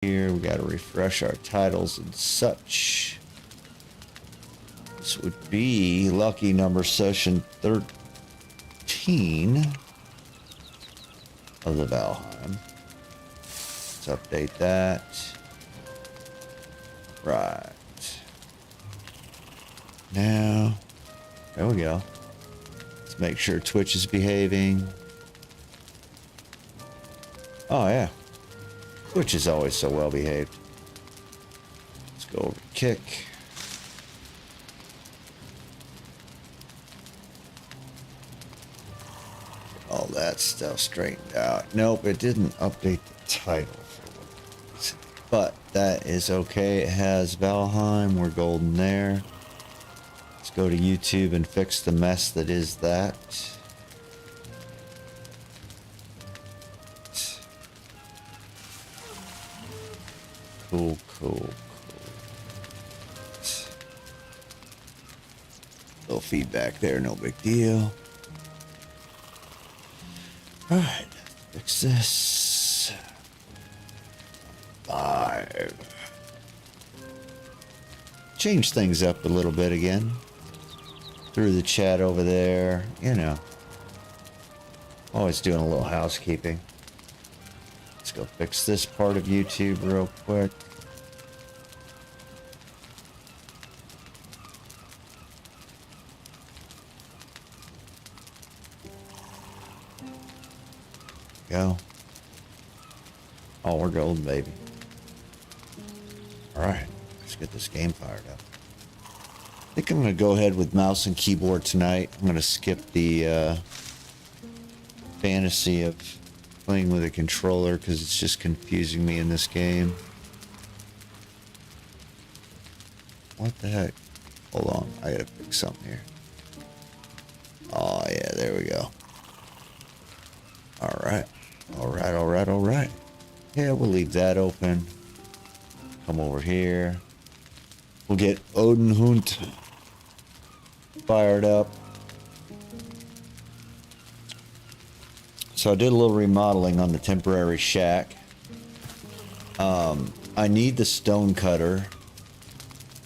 here. We got to refresh our titles and such. This would be lucky number session 13 of the Valheim. Let's update that. Right. Now, there we go. Let's make sure Twitch is behaving. Oh, yeah. Twitch is always so well behaved. Let's go over to Kick. All that stuff straightened out. Nope, it didn't update the title. But that is okay. It has Valheim. We're golden there. Let's go to YouTube and fix the mess that is that. Cool, cool, cool. Little feedback there, no big deal. Alright, fix this. 5. Change things up a little bit again. Through the chat over there, you know. Always doing a little housekeeping. Let's go fix this part of YouTube real quick. Go. Oh, we're golden, baby. Alright, let's get this game fired up. I think I'm going to go ahead with mouse and keyboard tonight. I'm going to skip the fantasy of playing with a controller because it's just confusing me in this game. What the heck? Hold on, I gotta fix something here. Oh yeah, there we go. Alright. Alright, alright, alright. Yeah, we'll leave that open. Come over here. We'll get Odin Hunt fired up. So I did a little remodeling on the temporary shack. I need the stone cutter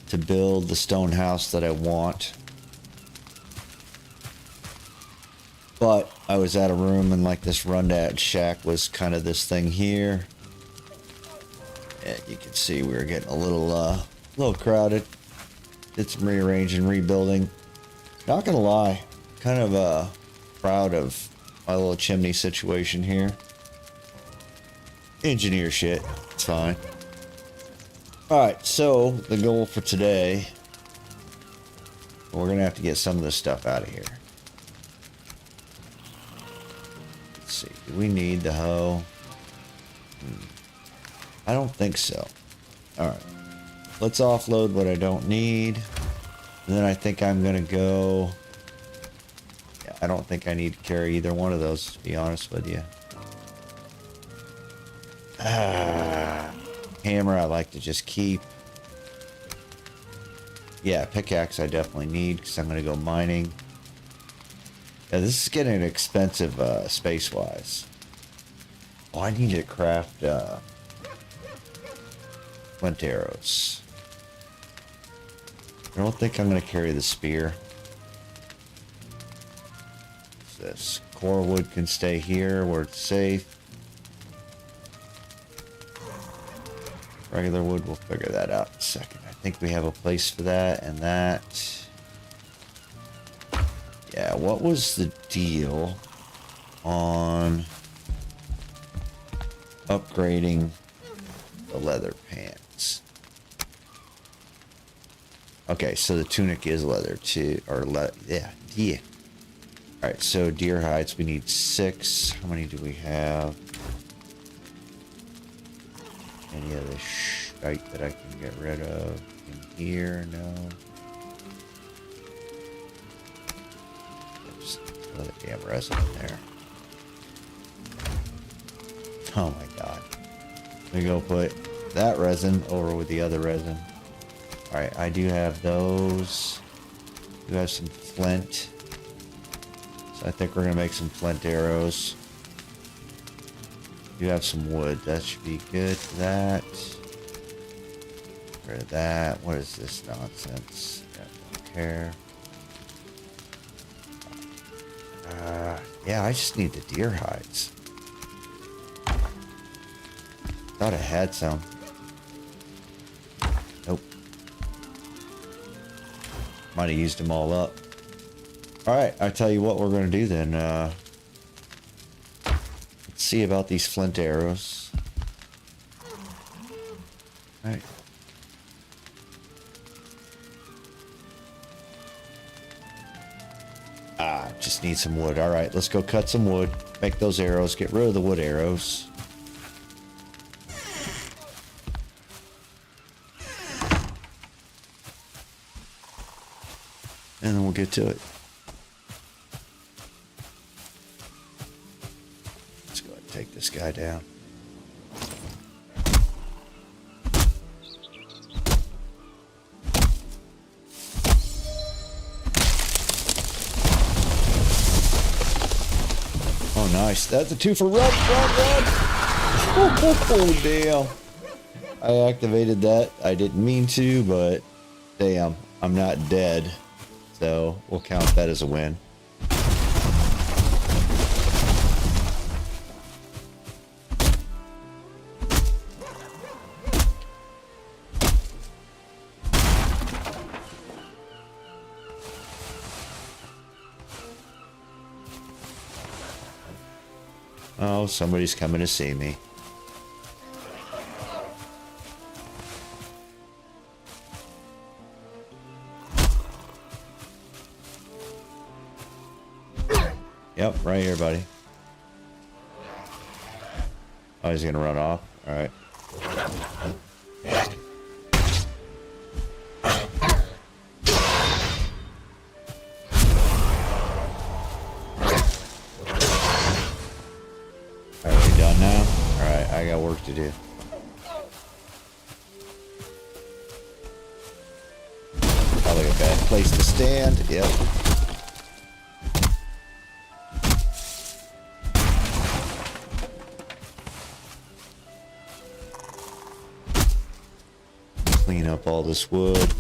to build the stone house that I want. But I was out of room and like this rundown shack was kind of this thing here. And you can see we were getting a little crowded. Did some rearranging, rebuilding. Not gonna lie, kind of proud of my little chimney situation here. Engineer shit, it's fine. Alright, so the goal for today, we're gonna have to get some of this stuff out of here. Let's see, do we need the hoe? I don't think so. Alright, let's offload what I don't need. And then I think I'm gonna go... Yeah, I don't think I need to carry either one of those, to be honest with you. Hammer I like to just keep. Yeah, pickaxe I definitely need because I'm going to go mining. Yeah, this is getting expensive space-wise. Oh, I need to craft flint arrows. I don't think I'm going to carry the spear. What's this? Core wood can stay here where it's safe. Regular wood, we'll figure that out in a second. I think we have a place for that and that. Yeah, what was the deal on upgrading the leather pants? Okay, so the tunic is leather too, or yeah. Alright, so deer hides, we need 6. How many do we have? Any of the shite that I can get rid of in here? No. Just throw the damn resin in there. Oh my god. Let me go put that resin over with the other resin. Alright, I do have those. Do have some flint. So I think we're gonna make some flint arrows. You have some wood. That should be good for that. Get rid of that. What is this nonsense? I don't care. Yeah, I just need the deer hides. Thought I had some. Nope. Might have used them all up. Alright, I tell you what we're going to do then. Let's see about these flint arrows. Alright. Just need some wood. Alright, let's go cut some wood. Make those arrows. Get rid of the wood arrows. And then we'll get to it. Let's go ahead and take this guy down. Oh, nice. That's a 2 for run, run, run. Oh, damn. I activated that. I didn't mean to, but damn, I'm not dead. So we'll count that as a win. Oh, somebody's coming to see me. Yep, right here, buddy. Oh, he's gonna run off. All right. Are we done now? All right, I got work to do. Probably a bad place to stand. Yep. Clean up all this wood.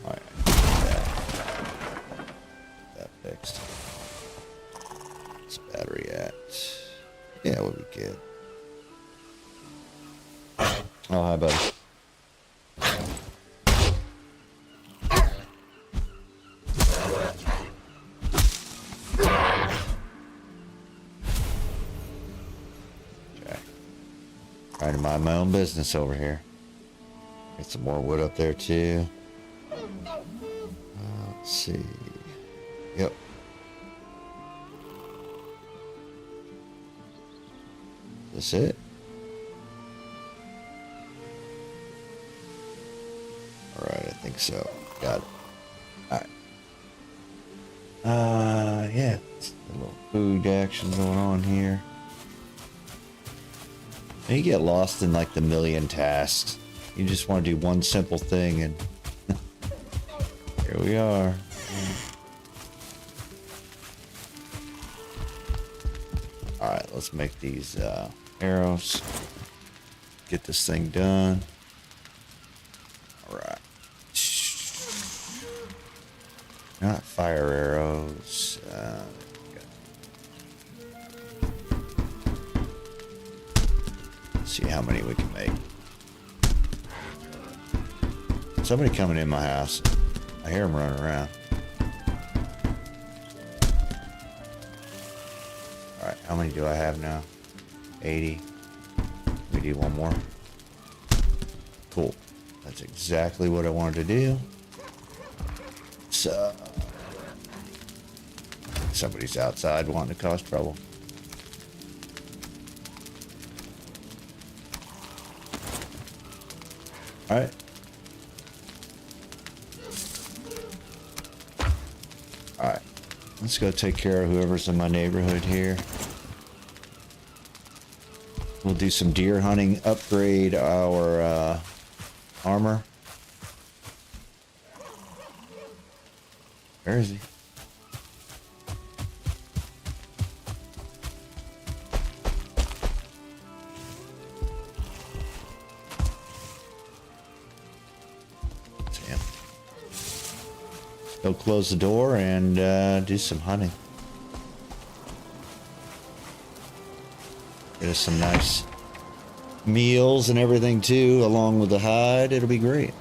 Alright, that fixed. Where's battery at? Yeah, we'll be good. Oh, hi, buddy. Trying to mind my own business over here. Get some more wood up there too. Let's see. Yep. Is this it? Alright, I think so. Got it. Alright. Yeah. A little food action going on here. You get lost in like the million tasks. You just want to do one simple thing and here we are. Alright, let's make these arrows. Get this thing done. Alright. Not fire arrows. See how many we can make. Somebody coming in my house. I hear them running around. Alright, how many do I have now? 80. We do one more. Cool. That's exactly what I wanted to do. So somebody's outside wanting to cause trouble. Alright. Alright. Let's go take care of whoever's in my neighborhood here. We'll do some deer hunting, upgrade our armor. Where is he? Damn. Go close the door and do some hunting. Get us some nice meals and everything too, along with the hide. It'll be great.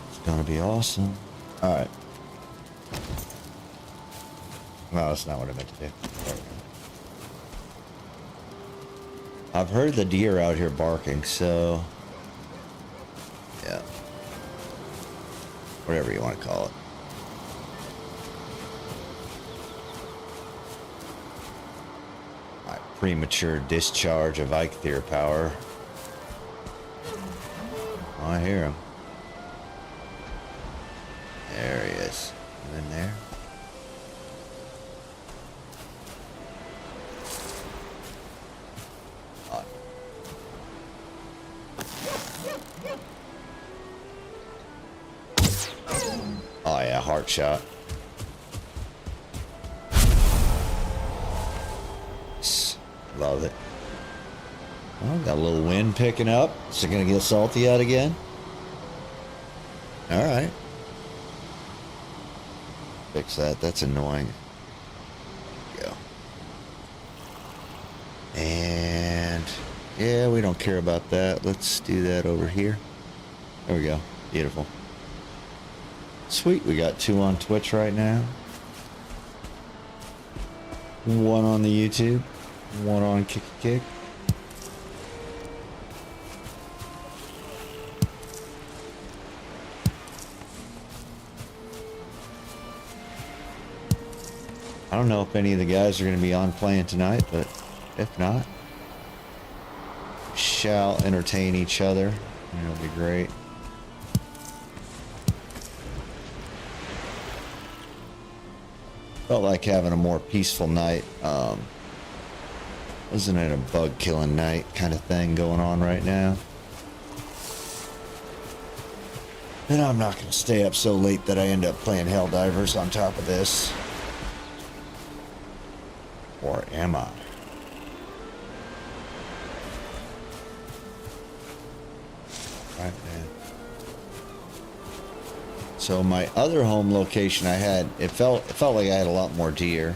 It's gonna be awesome. All right. No, that's not what I meant to do. I've heard the deer out here barking, so yeah. Whatever you want to call it. Premature discharge of Eikthyr power. Oh, I hear him. There he is. You in there? Oh yeah, heart shot. Love it. Oh, got a little wind picking up. Is it gonna get salty out again? All right. Fix that. That's annoying. There we go. And yeah, we don't care about that. Let's do that over here. There we go. Beautiful. Sweet. We got 2 on Twitch right now. 1 on the YouTube. 1 on Kick. I don't know if any of the guys are going to be on playing tonight, but if not, we shall entertain each other. It'll be great. Felt like having a more peaceful night. Isn't it a bug killing night kind of thing going on right now? And I'm not going to stay up so late that I end up playing Helldivers on top of this. Or am I? Right, man. So my other home location I had, it felt like I had a lot more deer.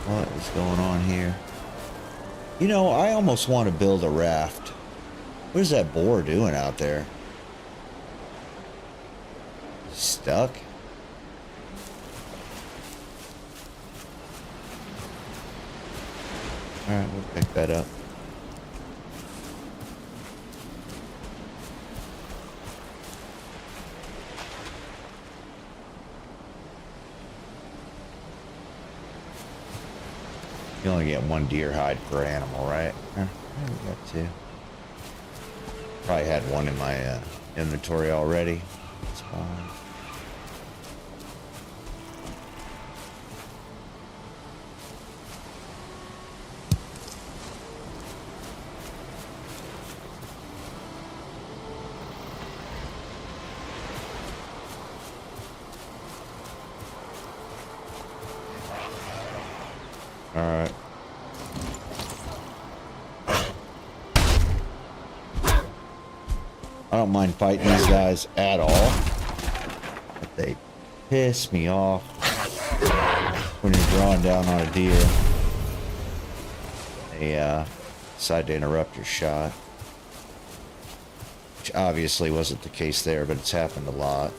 What is going on here? You know, I almost want to build a raft. What is that boar doing out there? Stuck? Alright, we'll pick that up. You only get 1 deer hide per animal, right? We got 2. Probably had 1 in my inventory already. That's fine. Alright. I don't mind fighting these guys at all, but they piss me off when you're drawing down on a deer. They decide to interrupt your shot, which obviously wasn't the case there, but it's happened a lot.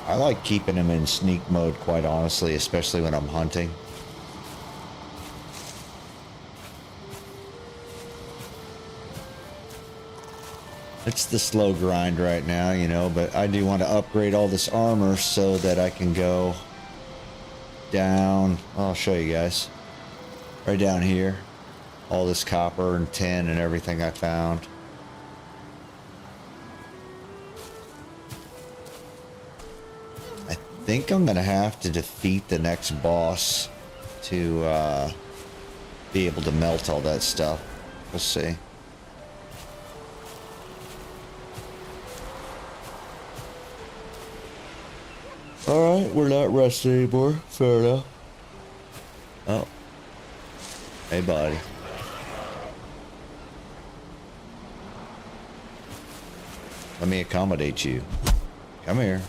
I like keeping them in sneak mode, quite honestly, especially when I'm hunting. It's the slow grind right now, you know, but I do want to upgrade all this armor so that I can go down. I'll show you guys. Right down here. All this copper and tin and everything I found. think I'm gonna have to defeat the next boss to be able to melt all that stuff. We'll see. Alright, we're not resting anymore. Fair enough. Oh. Hey, buddy. Let me accommodate you. Come here.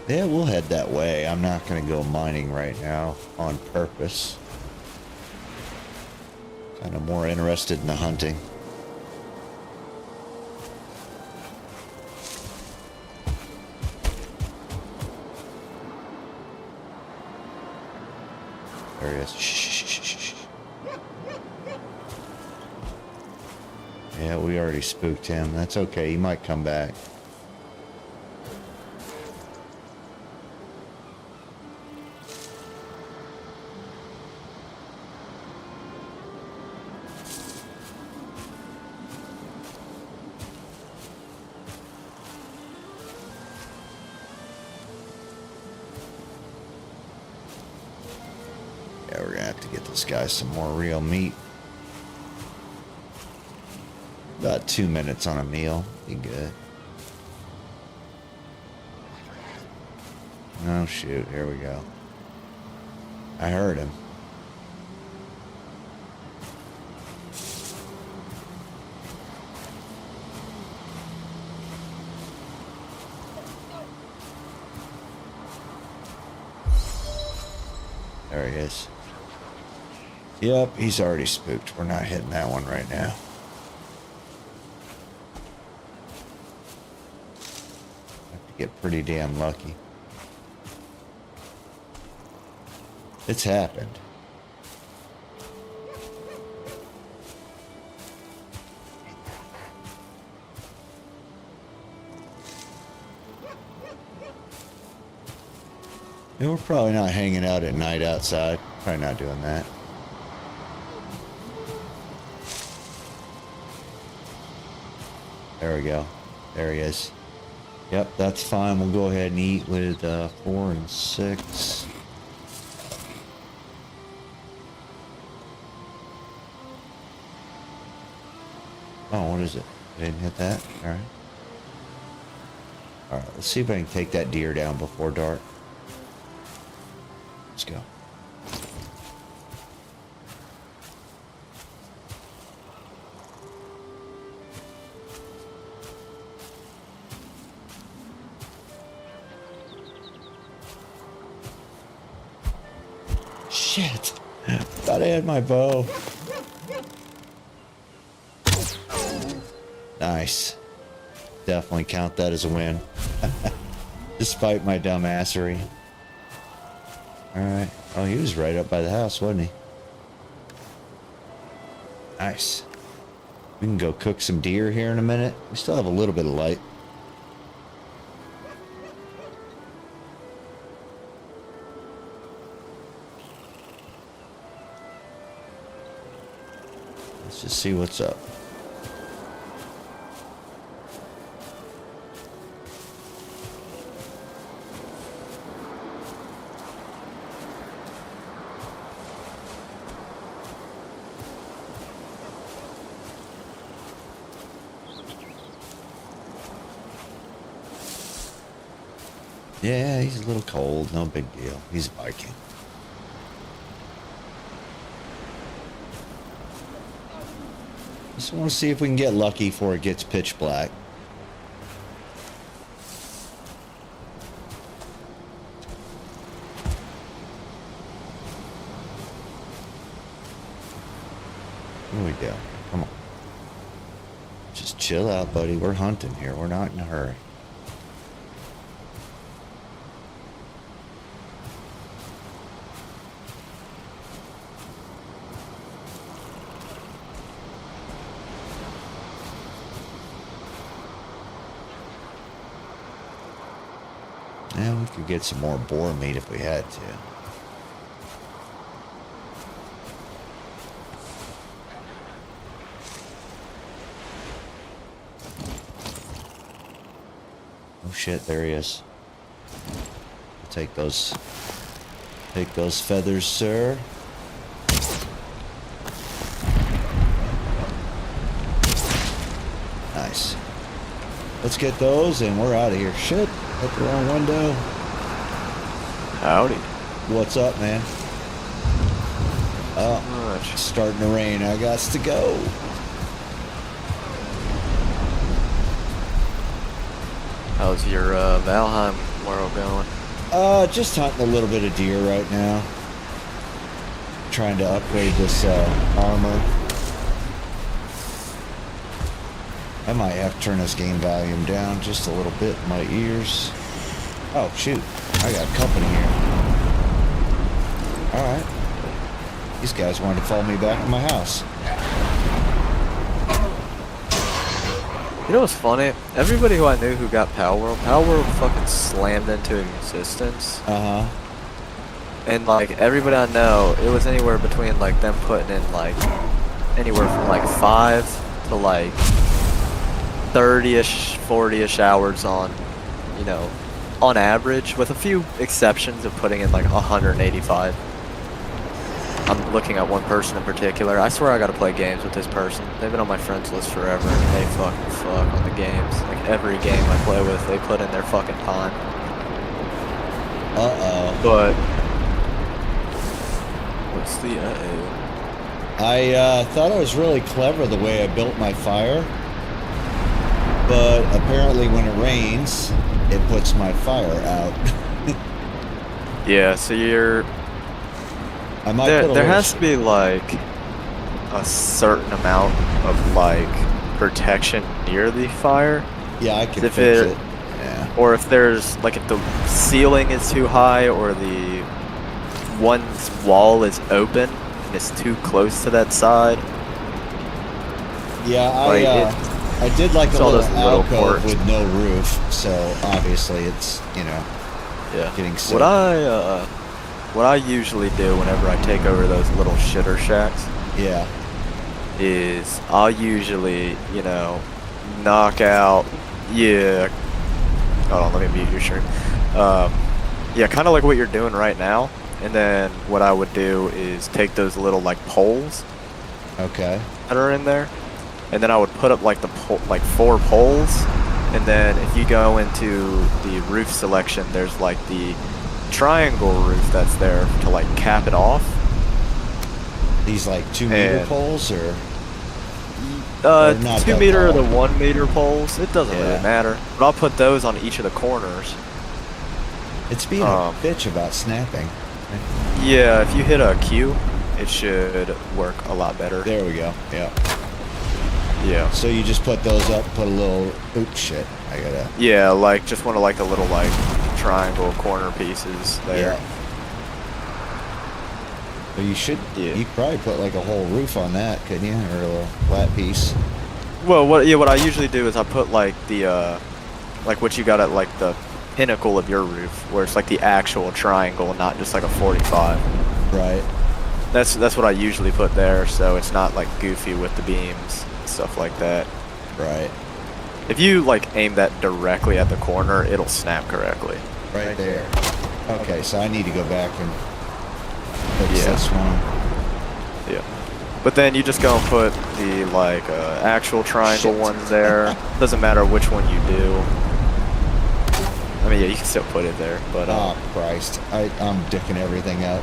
Yeah, we'll head that way. I'm not going to go mining right now on purpose. Kind of more interested in the hunting. There he is. Shh. Yeah, we already spooked him. That's okay. He might come back. Yeah, we're gonna have to get this guy some more real meat. About 2 minutes on a meal. Be good. Oh shoot, here we go. I heard him. There he is. Yep, he's already spooked. We're not hitting that one right now. Have to get pretty damn lucky. It's happened. And we're probably not hanging out at night outside. Probably not doing that. There we go. There he is. Yep, that's fine. We'll go ahead and eat with 4 and 6. Oh, what is it? I didn't hit that? Alright. Alright, let's see if I can take that deer down before dark. Let's go. Shit! Thought I had my bow. Nice. Definitely count that as a win. Despite my dumbassery. Alright. Oh, he was right up by the house, wasn't he? Nice. We can go cook some deer here in a minute. We still have a little bit of light. Let's just see what's up. Yeah, he's a little cold. No big deal. He's biking. Just want to see if we can get lucky before it gets pitch black. Here we go. Come on. Just chill out, buddy. We're hunting here. We're not in a hurry. Yeah, we could get some more boar meat if we had to. shit, there he is. Take those feathers, sir. Nice. Let's get those and we're out of here. Shit, hit the wrong window. Howdy. What's up, man? Oh, it's starting to rain. I got to go. How's your Valheim world going? Just hunting a little bit of deer right now. Trying to upgrade this armor. I might have to turn this game volume down just a little bit in my ears. Oh, shoot. I got company here. Alright. These guys wanted to follow me back to my house. You know what's funny? Everybody who I knew who got Palworld fucking slammed into existence. Uh-huh. And like everybody I know, it was anywhere between like them putting in like anywhere from like 5 to like 30-ish, 40-ish hours on, you know, on average, with a few exceptions of putting in like 185. I'm looking at one person in particular. I swear I gotta play games with this person. They've been on my friends list forever, and they fucking suck on the games. Like every game I play with, they put in their fucking time. Uh-oh. But what's the uh-oh? I thought I was really clever the way I built my fire. But apparently when it rains, it puts my fire out. Yeah, so you're... I might there has to be like a certain amount of like protection near the fire. Yeah, I can if fix it. Yeah. Or if there's like if the ceiling is too high or the one wall is open and it's too close to that side. Yeah, like I did like a all little those little alcove ports with no roof, so obviously it's, you know, yeah. getting sick. What I usually do whenever I take over those little shitter shacks, yeah, is I'll usually, you know, knock out, yeah, hold on, let me mute your stream. Yeah, kind of like what you're doing right now, and then what I would do is take those little like poles, okay, that are in there, and then I would put up like like 4 poles, and then if you go into the roof selection, there's like the triangle roof that's there to like cap it off. These like 2-meter poles, or 2 meter or the 1 meter poles, it doesn't really matter, but I'll put those on each of the corners. It's being a bitch about snapping. Yeah, if you hit a Q, it should work a lot better. There we go. Yeah. Yeah. So you just put those up, put a little, oops, shit, I gotta. Yeah, like just one of like the little like triangle corner pieces there. Yeah. But you should, you could probably put like a whole roof on that, couldn't you? Or a little flat piece. Well, what I usually do is I put like the, like what you got at like the pinnacle of your roof, where it's like the actual triangle, not just like a 45. Right. That's what I usually put there, so it's not like goofy with the beams and stuff like that. Right. If you like aim that directly at the corner, it'll snap correctly. Right there. Okay, so I need to go back and fix this one. Yeah. But then you just go and put the like actual triangle ones there. Doesn't matter which one you do. I mean, yeah, you can still put it there, but oh Christ, I'm dicking everything out.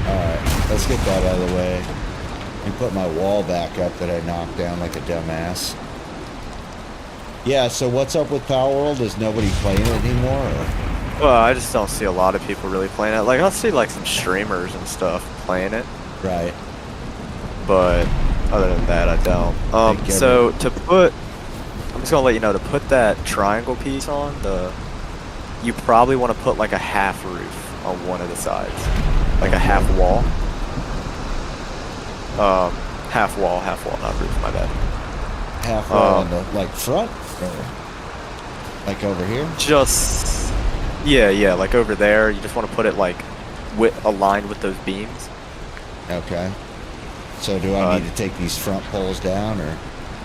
All right, let's get that out of the way and put my wall back up that I knocked down like a dumbass. Yeah, so what's up with Palworld? Is nobody playing it anymore? Or? Well, I just don't see a lot of people really playing it. Like, I'll see like some streamers and stuff playing it. Right. But other than that, I don't. So to put, I'm just gonna let you know, to put that triangle piece on, you probably want to put like a half roof on one of the sides, like a half wall. Half wall, not roof. My bad. Half wall on the like front, or like over here. Just yeah, like over there. You just want to put it like aligned with those beams. Okay. So do I need to take these front poles down, or?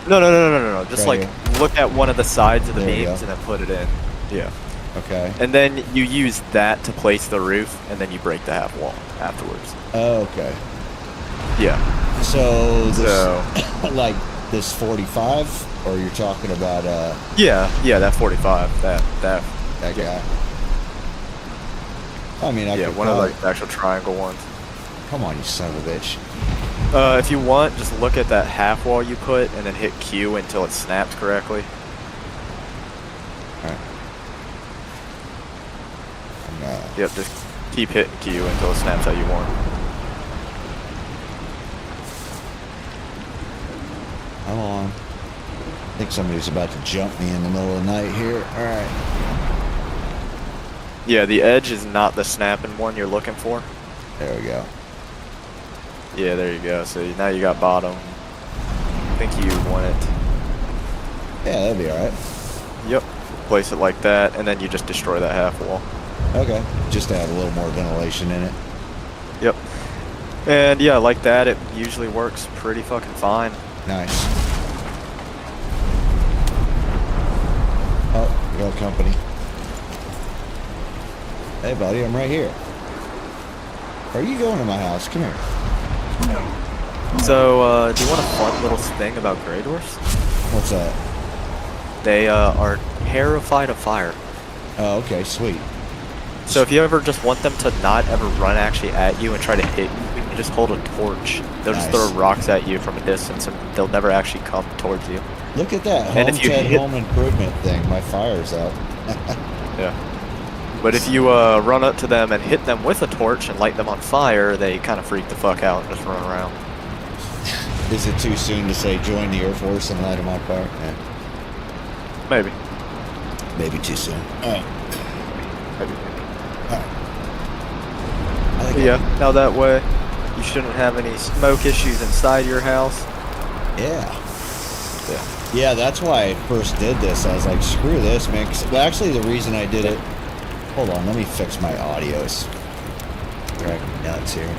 No. Just Right like here. look at one of the sides of the There you beams go. and then put it in. Yeah. Okay. And then you use that to place the roof, and then you break the half wall afterwards. Okay. Yeah. So this, So like this 45, or you're talking about yeah, that 45, that that yeah. guy? I mean, I Yeah, could one of probably, the actual triangle ones. come on, you son of a bitch. If you want, just look at that half wall you put, and then hit Q until it snaps correctly. All right. Yep, just keep hitting Q until it snaps how you want. Come on. I think somebody's about to jump me in the middle of the night here. All right. Yeah, the edge is not the snapping one you're looking for. There we go. Yeah, there you go. So now you got bottom. I think you want it. Yeah, that'd be all right. Yep. Place it like that, and then you just destroy that half wall. Okay. Just to have a little more ventilation in it. Yep. And yeah, like that, it usually works pretty fucking fine. Nice. Oh, we got company. Hey, buddy, I'm right here. Are you going to my house? Come here. So, do you want a fun little thing about Grey Dwarfs? What's that? They are terrified of fire. Oh, okay, sweet. So if you ever just want them to not ever run actually at you and try to hit you, you can just hold a torch. They'll just Nice. throw rocks at you from a distance, and they'll never actually come towards you. Look at that And if you hit- home improvement thing. My fire's out. Yeah. But if you run up to them and hit them with a torch and light them on fire, they kind of freak the fuck out and just run around. Is it too soon to say join the Air Force and light them on fire? Yeah. Maybe. Maybe too soon. All right. Maybe. All right. I think But yeah, now that way, you shouldn't have any smoke issues inside your house. Yeah. Yeah. Yeah, that's why I first did this. I was like, screw this, man. Well, actually, the reason I did it... Hold on, let me fix my audios. Driving me nuts here.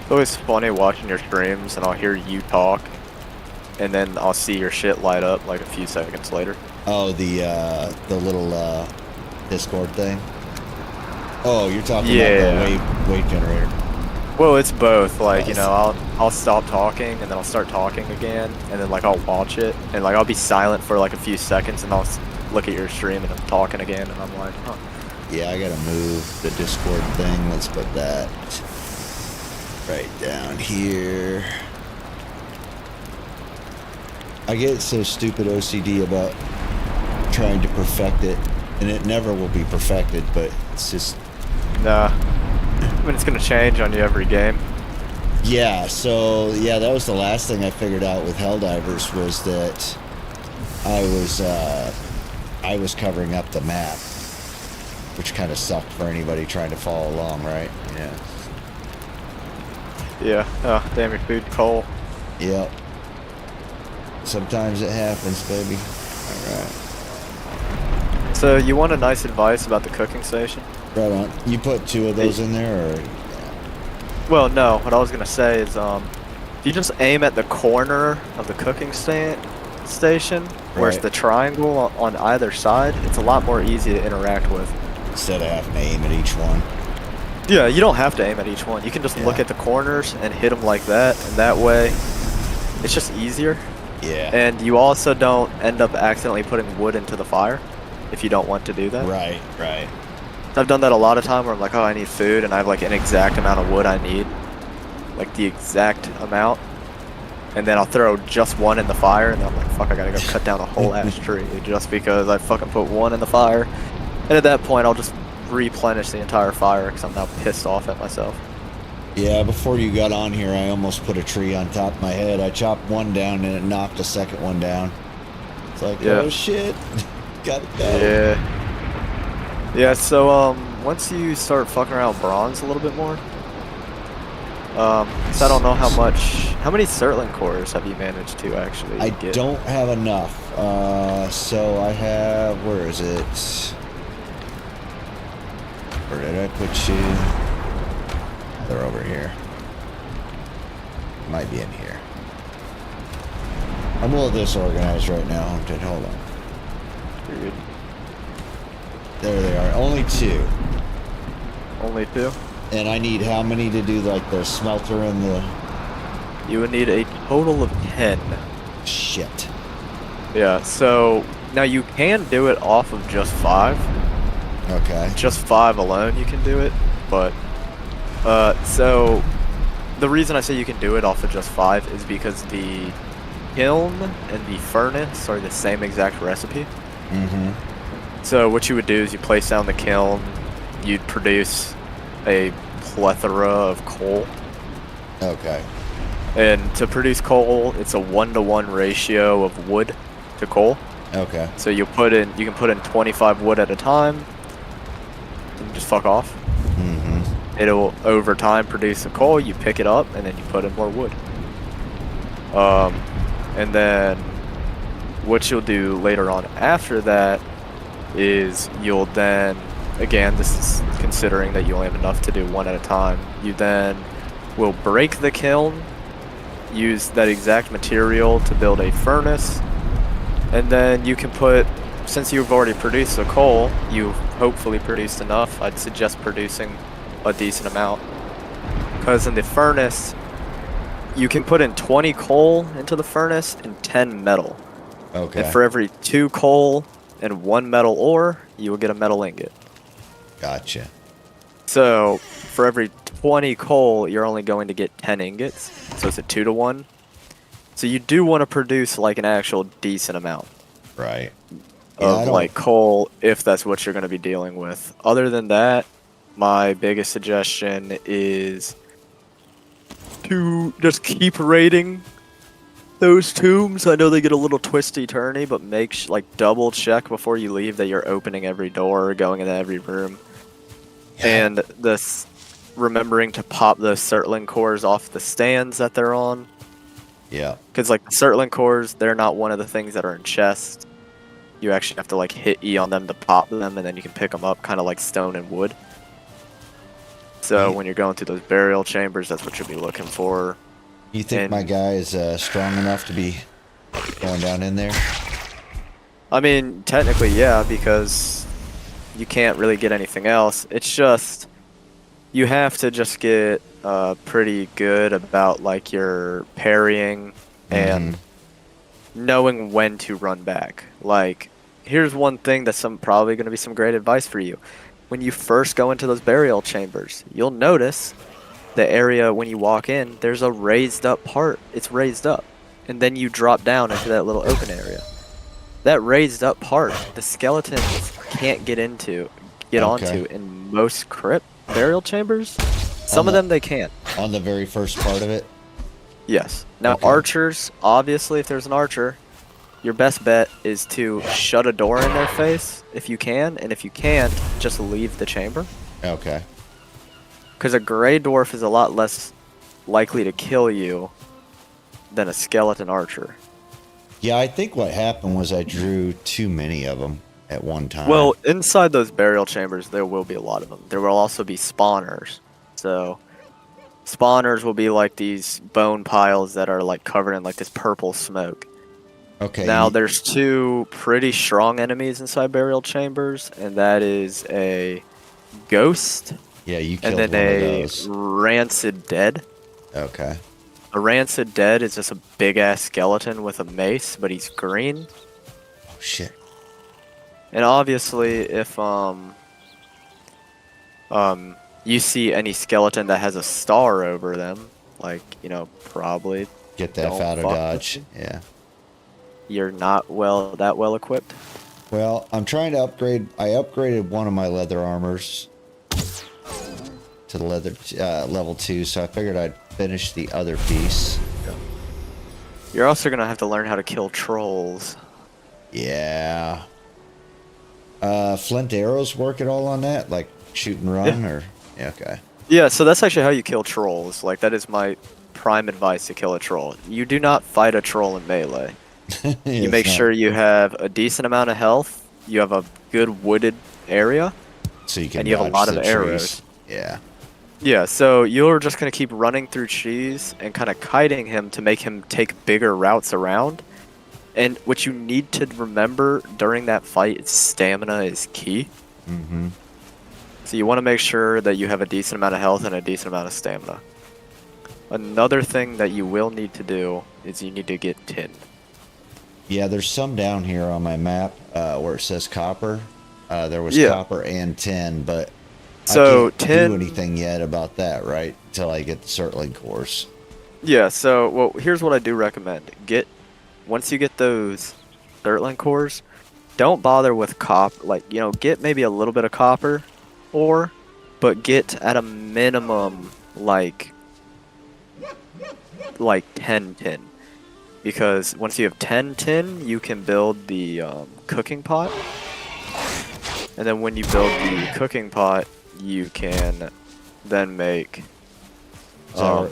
It's always funny watching your streams, and I'll hear you talk, and then I'll see your shit light up like a few seconds later. Oh, the little Discord thing? Oh, you're talking about the wave generator. Well, it's both. Like, you Yes. know, I'll stop talking, and then I'll start talking again, and then like I'll watch it, and like I'll be silent for like a few seconds, and I'll look at your stream, and I'm talking again, and I'm like, huh. Yeah, I gotta move the Discord thing. Let's put that right down here. I get so stupid OCD about trying to perfect it, and it never will be perfected, but it's just... Nah. I mean, it's gonna change on you every game. Yeah, so, yeah, that was the last thing I figured out with Helldivers, was that I was covering up the map, which kind of sucked for anybody trying to follow along, right? Yeah. Yeah. Oh, damn your food cold. Yep. Sometimes it happens, baby. Alright. So you want a nice advice about the cooking station? Right on. You put 2 of those in there, or... Well, no. What I was gonna say is, if you just aim at the corner of the cooking station, where's Right. the triangle on either side, it's a lot more easy to interact with. Instead of having to aim at each one. Yeah, you don't have to aim at each one. You can just look Yeah. at the corners and hit them like that, and that way, it's just easier. Yeah. And you also don't end up accidentally putting wood into the fire if you don't want to do that. Right, right. I've done that a lot of time where I'm like, oh, I need food, and I have like an exact amount of wood I need, like the exact amount, and then I'll throw just one in the fire, and then I'm like, fuck, I gotta go cut down a whole ass tree just because I fucking put one in the fire, and at that point I'll just replenish the entire fire because I'm now pissed off at myself. Yeah, before you got on here, I almost put a tree on top of my head. I chopped one down and it knocked the second one down. It's like, Yeah. oh shit. Gotta go. Yeah. Yeah, so once you start fucking around with bronze a little bit more, so I don't know how many Surtling cores have you managed to actually I get? don't have enough. So I have, where is it? Where did I put you? They're over here. might be in here. I'm a little disorganized right now. Hold on. Dude. There they are. Only 2. Only 2? And I need how many to do like the smelter and the... You would need a total of 10. Shit. Yeah, so now you can do it off of just 5. Okay. Just 5 alone you can do it, but so the reason I say you can do it off of just 5 is because the kiln and the furnace are the same exact recipe. Mm-hmm. So what you would do is you place down the kiln, you'd produce a plethora of coal. Okay. And to produce coal, it's a 1-to-1 ratio of wood to coal. Okay. So you can put in 25 wood at a time and just fuck off. Mm-hmm. It'll over time produce the coal, you pick it up, and then you put in more wood. And then what you'll do later on after that is you'll then, again, this is considering that you only have enough to do 1 at a time, you then will break the kiln, use that exact material to build a furnace, and then you can put, since you've already produced the coal, you've hopefully produced enough. I'd suggest producing a decent amount, because in the furnace you can put in 20 coal into the furnace and 10 metal. Okay. And for every 2 coal and 1 metal ore, you will get a metal ingot. Gotcha. So for every 20 coal, you're only going to get 10 ingots. So it's a 2-to-1. So you do want to produce like an actual decent amount. Right. Of like coal, if that's what you're going to be dealing with. Other than that, my biggest suggestion is to just keep raiding those tombs. I know they get a little twisty-turny, but make like double check before you leave that you're opening every door, going into every room. Yeah. And this, remembering to pop those Surtling cores off the stands that they're on. Yeah. Because like the Surtling cores, they're not one of the things that are in chests. You actually have to like hit E on them to pop them, and then you can pick them up, kind of like stone and wood. So when you're going through those burial chambers, that's what you'll be looking for. You think my guy is strong enough to be going down in there? I mean, technically, yeah, because you can't really get anything else. It's just you have to just get pretty good about like your parrying and knowing when to run back. Like, here's one thing that's probably going to be some great advice for you. When you first go into those burial chambers, you'll notice the area when you walk in, there's a raised up part. It's raised up. And then you drop down into that little open area. That raised up part, the skeletons can't get onto in most crypt burial chambers. Some of them they can't. On the very first part of it? Yes. Now archers, obviously if there's an archer, your best bet is to shut a door in their face if you can, and if you can't, just leave the chamber. Okay. Because a gray dwarf is a lot less likely to kill you than a skeleton archer. Yeah, I think what happened was I drew too many of them at one time. Well, inside those burial chambers, there will be a lot of them. There will also be spawners. So, spawners will be like these bone piles that are like covered in like this purple smoke. Okay. Now, there's 2 pretty strong enemies inside burial chambers, and that is a ghost. Yeah, you killed and then one of a those. rancid dead. Okay. A rancid dead is just a big ass skeleton with a mace, but he's green. Oh shit. And obviously, if you see any skeleton that has a star over them, like, you know, probably Get that out of dodge. Yeah. You're not that well equipped. Well, I'm trying to upgrade. I upgraded one of my leather armors to the leather level 2, so I figured I'd finish the other piece. You're also gonna have to learn how to kill trolls. Yeah. Flint arrows work at all on that? Like shoot and run, or yeah, okay. Yeah, so that's actually how you kill trolls. Like, that is my prime advice to kill a troll. You do not fight a troll in melee. You make sure you have a decent amount of health, you have a good wooded area, so you can and you have a lot of the arrows. trees. Yeah. Yeah, so you're just gonna keep running through cheese and kind of kiting him to make him take bigger routes around. And what you need to remember during that fight is stamina is key. Mm-hmm. So you want to make sure that you have a decent amount of health and a decent amount of stamina. Another thing that you will need to do is you need to get tin. Yeah, there's some down here on my map where it says copper. There was Yeah. copper and tin, but So I can't tin. do anything yet about that, right? Until I get the circling course. Yeah. So well, here's what I do recommend: once you get those Dirtling cores, don't bother with like get maybe a little bit of copper ore, but get at a minimum like 10 tin. Because once you have 10 tin, you can build the cooking pot. And then when you build the cooking pot, you can then make... So,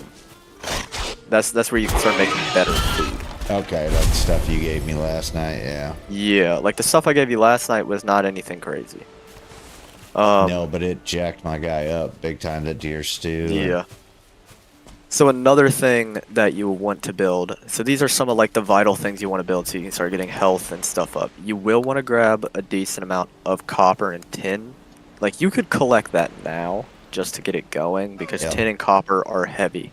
that's where you can start making better food. okay, like the stuff you gave me last night, yeah. Yeah, like the stuff I gave you last night was not anything crazy. No, but it jacked my guy up big time, the deer stew. Yeah. So another thing that you want to build, so these are some of like the vital things you want to build so you can start getting health and stuff up. You will want to grab a decent amount of copper and tin. Like you could collect that now just to get it going because Yep. tin and copper are heavy.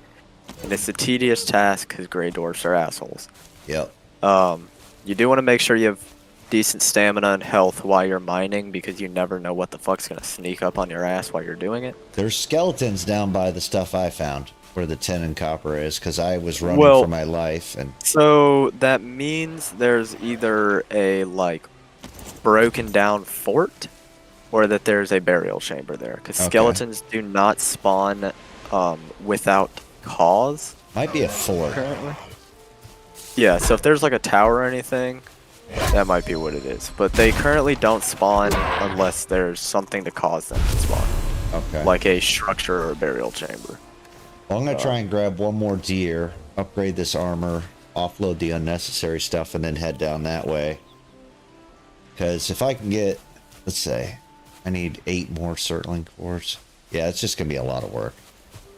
And it's a tedious task because gray dwarfs are assholes. Yep. You do want to make sure you have decent stamina and health while you're mining because you never know what the fuck's going to sneak up on your ass while you're doing it. There's skeletons down by the stuff I found where the tin and copper is because I was running Well, for my life. And so that means there's either a like broken down fort or that there's a burial chamber there because Okay. skeletons do not spawn without cause might be a fort. currently. Yeah, so if there's like a tower or anything, that might be what it is. But they currently don't spawn unless there's something to cause them to spawn, Okay. like a structure or a burial chamber. Well, I'm going to try and grab one more deer, upgrade this armor, offload the unnecessary stuff, and then head down that way. Because if I can get, let's say, I need 8 more circling cores. Yeah, it's just going to be a lot of work.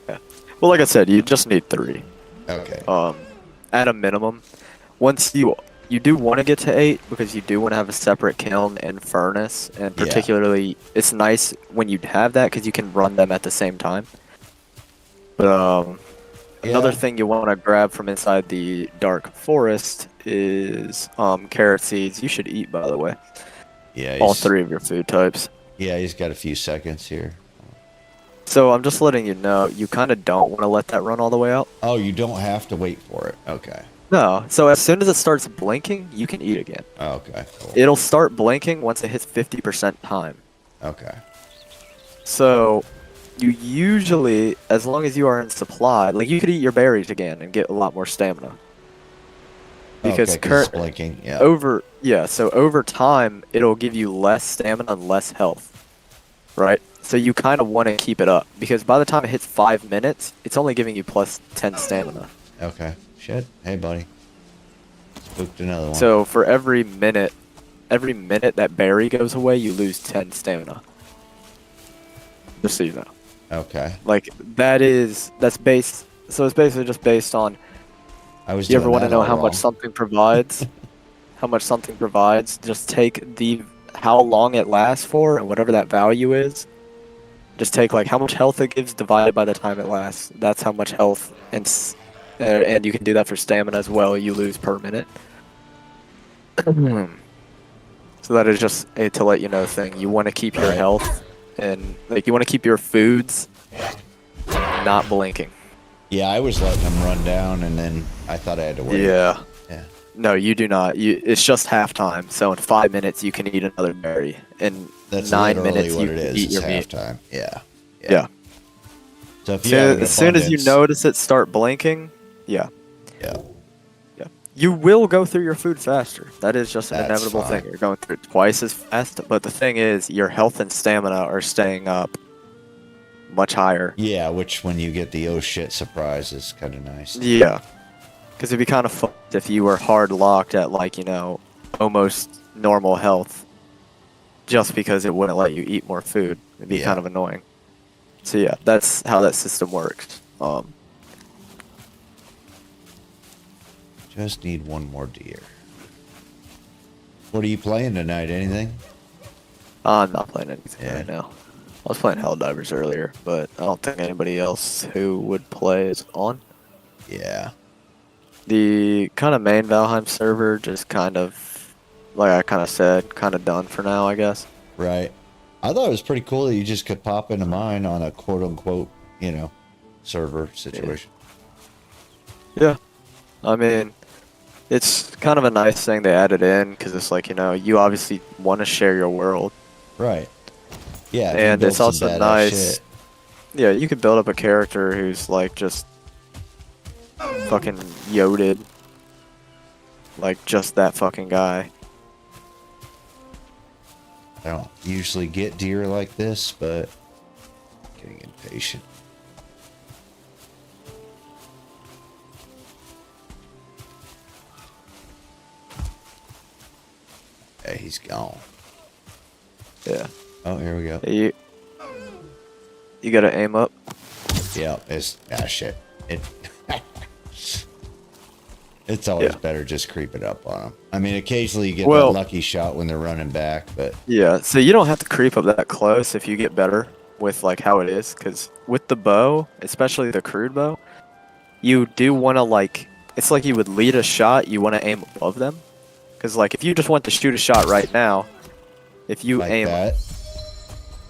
Yeah. Well, like I said, you just need 3. Okay. At a minimum. Once you do want to get to 8 because you do want to have a separate kiln and furnace, and Yeah. particularly it's nice when you have that because you can run them at the same time. But another Yeah. thing you want to grab from inside the dark forest is carrot seeds. You should eat, by the way, Yeah, all 3 of your food types. Yeah, he's got a few seconds here. So I'm just letting you know, you kind of don't want to let that run all the way out. Oh, you don't have to wait for it. Okay. No, so as soon as it starts blinking, you can eat again. Okay, cool. It'll start blinking once it hits 50% time. Okay. So you usually, as long as you are in supply, like you could eat your berries again and get a lot more stamina. Because okay, 'cause it's blinking. Yeah. so over time, it'll give you less stamina and less health. Right? So you kind of want to keep it up. Because by the time it hits 5 minutes, it's only giving you plus 10 stamina. Okay. Shit. Hey, buddy. Spooked another one. So for every minute that berry goes away, you lose 10 stamina. Just so you know. Okay. Like that's based. So it's basically just based on. I was. You ever doing want to that know all how much wrong. something provides? How much something provides? Just take how long it lasts for and whatever that value is. Just take like how much health it gives divided by the time it lasts. That's how much health and you can do that for stamina as well. You lose per minute. So that is just a to let you know thing. You want to keep your Right. health and like you want to keep your foods not blinking. Yeah, I was letting them run down, and then I thought I had to wait. Yeah. Yeah. No, you do not. It's just halftime. So in 5 minutes you can eat another berry. In That's 9 literally minutes what you it can is. eat It's your meat. halftime. Yeah. Yeah. So if you So have an as soon as you abundance- notice it start blinking, yeah. Yeah. You will go through your food faster. That is just an That's inevitable fine. thing. You're going through it twice as fast, but the thing is, your health and stamina are staying up much higher. Yeah, which when you get the oh shit surprise is kind of nice. Yeah. Because it'd be kind of fucked if you were hard locked at, like, almost normal health just because it wouldn't let you eat more food. It'd be Yeah. kind of annoying. So yeah, that's how that system works. Just need one more deer. What are you playing tonight? Anything? I'm not playing anything Yeah. right now. I was playing Helldivers earlier, but I don't think anybody else who would play is on. Yeah. The kind of main Valheim server just kind of, like I kind of said, kind of done for now, I guess. Right. I thought it was pretty cool that you just could pop into mine on a quote unquote, you know, server situation. Yeah. I mean, it's kind of a nice thing they added in because it's like, you know, you obviously want to share your world. Right. Yeah. If you And build it's some also badass nice. shit. Yeah, you could build up a character who's like just fucking yoded. Like just that fucking guy. I don't usually get deer like this, but getting impatient. Hey, he's gone. Yeah. Oh, here we go. Hey, you gotta aim up. Yeah, it's shit. It it's always Yeah. better just creeping up on them. I mean, occasionally you get Well- that lucky shot when they're running back, but Yeah, so you don't have to creep up that close if you get better with like how it is, because with the bow, especially the crude bow, you do want to like, it's like you would lead a shot, you want to aim above them, because like if you just want to shoot a shot right now, if you like aim, that,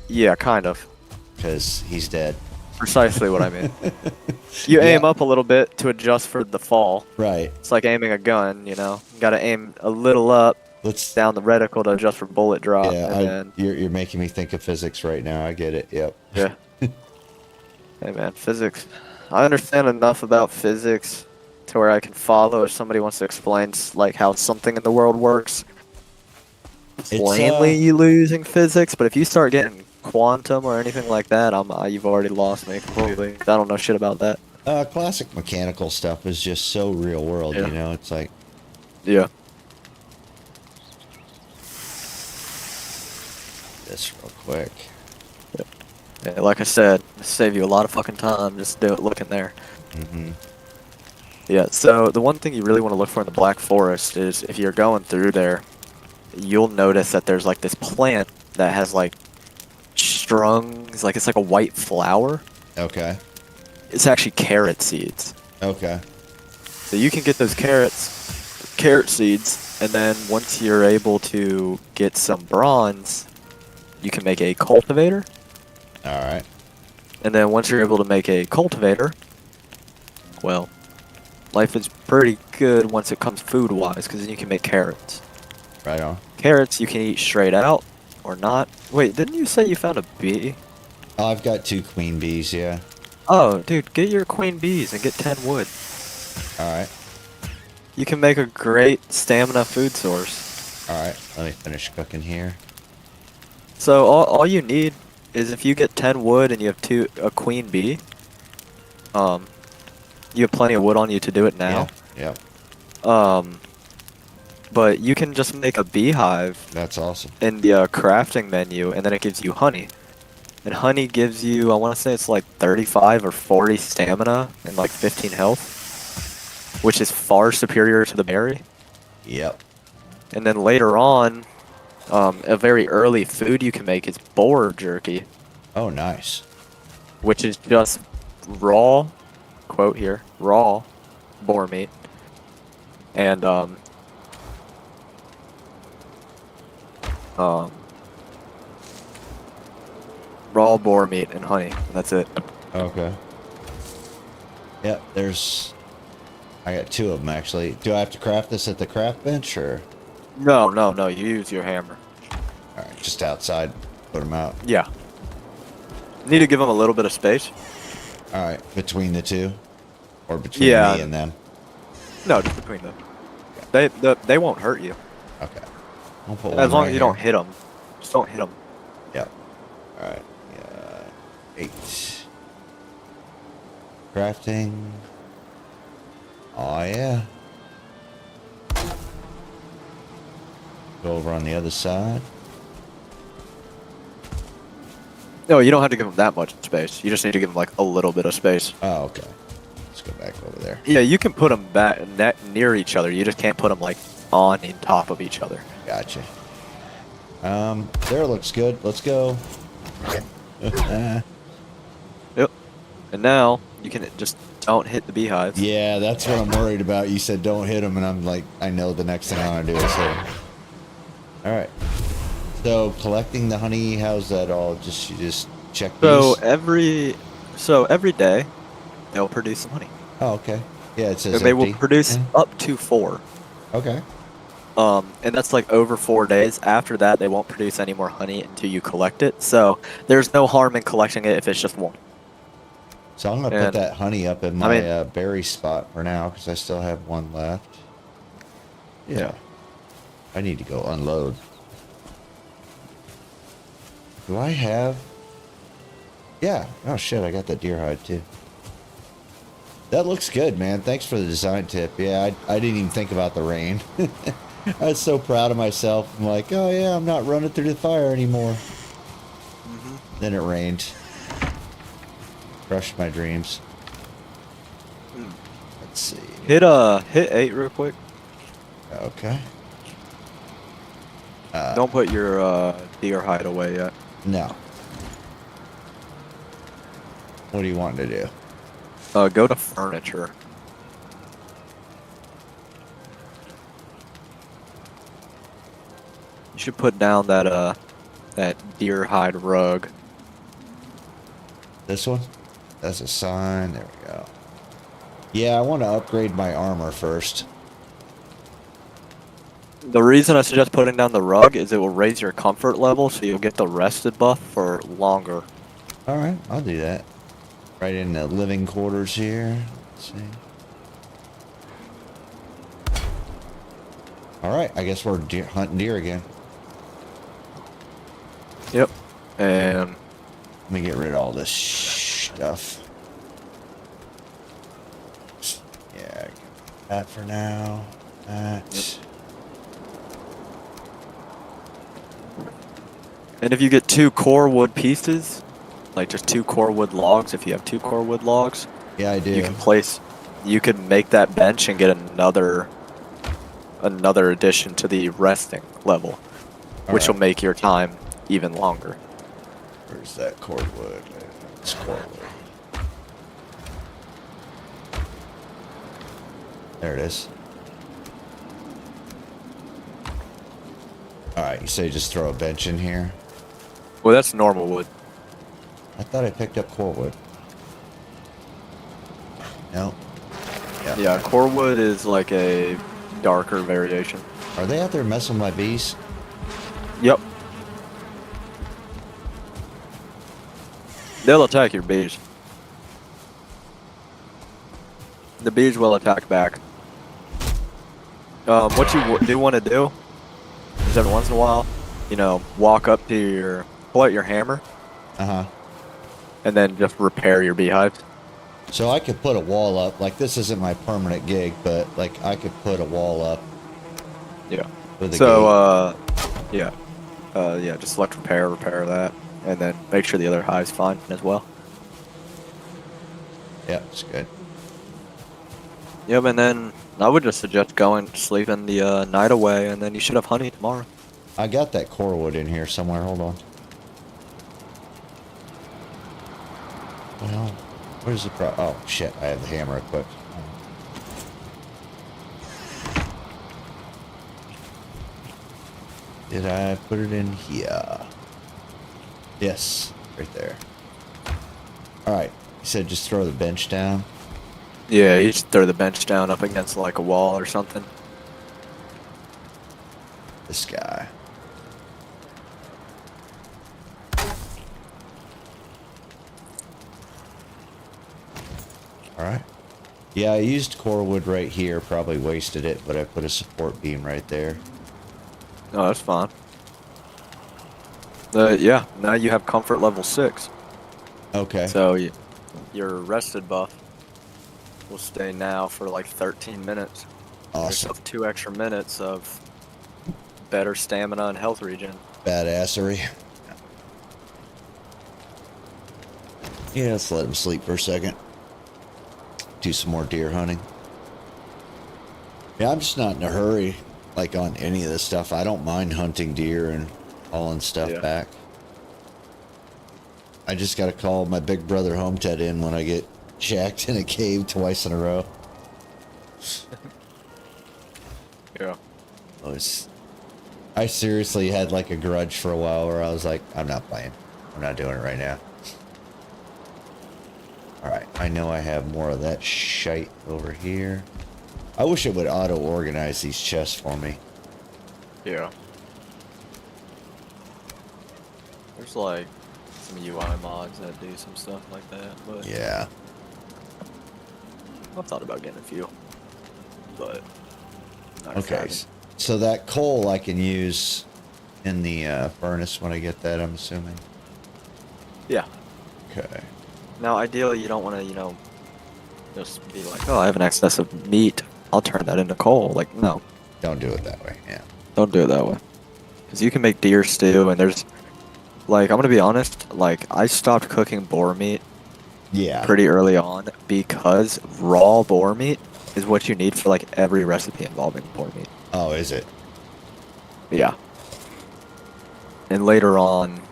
yeah, kind of, because he's dead. precisely what I mean. You aim up a little bit to adjust for the fall. Right. It's like aiming a gun, you know. You gotta aim a little up, Let's. down the reticle to adjust for bullet drop, Yeah, and then you're making me think of physics right now. I get it. Yep. yeah. Hey man, physics. I understand enough about physics to where I can follow if somebody wants to explain like how something in the world works. Plainly, you losing physics, but if you start getting quantum or anything like that, you've already lost me completely. I don't know shit about that. Classic mechanical stuff is just so real world, Yeah. you know? It's like, Yeah. this real quick. Yeah, like I said, save you a lot of fucking time. Just do it looking there. Mm-hmm. Yeah, so the one thing you really want to look for in the Black Forest is if you're going through there, you'll notice that there's like this plant that has like strungs, like it's like a white flower. Okay. It's actually carrot seeds. Okay. So you can get those carrot seeds, and then once you're able to get some bronze, you can make a cultivator. All right. And then once you're able to make a cultivator, well, life is pretty good once it comes food-wise, because then you can make carrots. Right on. Carrots you can eat straight out, or not. Wait, didn't you say you found a bee? Oh, I've got 2 queen bees, yeah. Oh, dude, get your queen bees and get 10 wood. All right. You can make a great stamina food source. All right. Let me finish cooking here. So all you need is if you get 10 wood and you have a queen bee, you have plenty of wood on you to do it now. Yeah. Yep. But you can just make a beehive That's awesome. in the crafting menu, and then it gives you honey. And honey gives you, I want to say it's like 35 or 40 stamina and like 15 health, which is far superior to the berry. Yep. And then later on, a very early food you can make is boar jerky, Oh, nice. which is just raw, quote here, raw boar meat. And, raw boar meat and honey. That's it. Okay. Yep, I got 2 of them, actually. Do I have to craft this at the craft bench, or? No, you use your hammer. All right, just outside. Put them out. Yeah. Need to give them a little bit of space. All right, between the 2? Or between Yeah. me and them? No, just between them. They won't hurt you. Okay. I'll put As one long right as you don't here. hit them. Just don't hit them. Yep. All right. 8. Crafting. Oh, yeah. Go over on the other side. No, you don't have to give them that much space. You just need to give them like a little bit of space. Oh, okay. Let's go back over there. Yeah, you can put them back near each other. You just can't put them like on top of each other. Gotcha. There looks good. Let's go. Yep. And now you can just don't hit the beehives. Yeah, that's what I'm worried about. You said don't hit them, and I'm like, I know the next thing I want to do is hit them. All right. So collecting the honey, how's that all? You just check these? So every day they'll produce some honey. Oh, okay. Yeah, it says And they will empty. produce Yeah. up to 4. Okay. And that's like over 4 days. After that, they won't produce any more honey until you collect it. So there's no harm in collecting it if it's just 1. So I'm gonna put that honey up in my berry spot for now because I still have 1 left. Yeah. I need to go unload. Do I have? Yeah. Oh shit! I got that deer hide too. That looks good, man. Thanks for the design tip. Yeah, I didn't even think about the rain. I was so proud of myself. I'm like, oh yeah, I'm not running through the fire anymore. Mm-hmm. Then it rained. Crushed my dreams. Let's see. Hit 8 real quick. Okay. Don't put your deer hide away yet. No. What do you want to do? Go to furniture. You should put down that deer hide rug. This one? That's a sign. There we go. Yeah, I want to upgrade my armor first. The reason I suggest putting down the rug is it will raise your comfort level, so you'll get the rested buff for longer. All right, I'll do that. Right in the living quarters here. Let's see. All right, I guess we're hunting deer again. Yep. And let me get rid of all this stuff. Yeah, that for now. That. Yep. And if you get 2 core wood pieces, like just 2 core wood logs, if you have 2 core wood logs, yeah, I do. You can make that bench and get another addition to the resting level, which will make your time even longer. Where's that cordwood? It's cordwood. There it is. Alright, you say just throw a bench in here? Well, that's normal wood. I thought I picked up core wood. No. Yeah, core wood is like a darker variation. Are they out there messing with my bees? Yep. They'll attack your bees. The bees will attack back. What you do want to do is every once in a while, walk up to pull out your hammer. And then just repair your beehives. So I could put a wall up. Like, this isn't my permanent gig, but, like, I could put a wall up. Yeah. With a gate. Yeah, just select repair that, and then make sure the other hive's fine as well. Yeah, it's good. Yep, and then I would just suggest going sleeping the night away, and then you should have honey tomorrow. I got that core wood in here somewhere. Hold on. Well, where's the oh shit, I have the hammer equipped. Did I put it in here? Yes, right there. Alright, you said just throw the bench down? Yeah, you just throw the bench down up against like a wall or something. This guy. Alright. Yeah, I used core wood right here. Probably wasted it, but I put a support beam right there. Oh, that's fine. Yeah, now you have comfort level 6. Okay. So your rested buff will stay now for like 13 minutes. Awesome. Yourself 2 extra minutes of better stamina and health regen. Badassery. Yeah, let's let him sleep for a second. Do some more deer hunting. Yeah, I'm just not in a hurry, like on any of this stuff. I don't mind hunting deer and hauling stuff back. I just got to call my big brother Hometed in when I get shacked in a cave twice in a row. Yeah. I seriously had like a grudge for a while where I was like, I'm not playing. I'm not doing it right now. Alright, I know I have more of that shite over here. I wish it would auto-organize these chests for me. Yeah. There's like some UI mods that do some stuff like that, but Yeah. I've thought about getting a few. But not Okay, excited. so that coal I can use in the furnace when I get that, I'm assuming. Yeah. Okay. Now, ideally, you don't want to, just be like, oh, I have an excess of meat. I'll turn that into coal. Like, no, Don't do it that way, yeah. don't do it that way. Because you can make deer stew, and there's, like, I'm going to be honest, like, I stopped cooking boar meat Yeah. pretty early on because raw boar meat is what you need for, like, every recipe involving boar meat. Oh, is it? Yeah. And later on,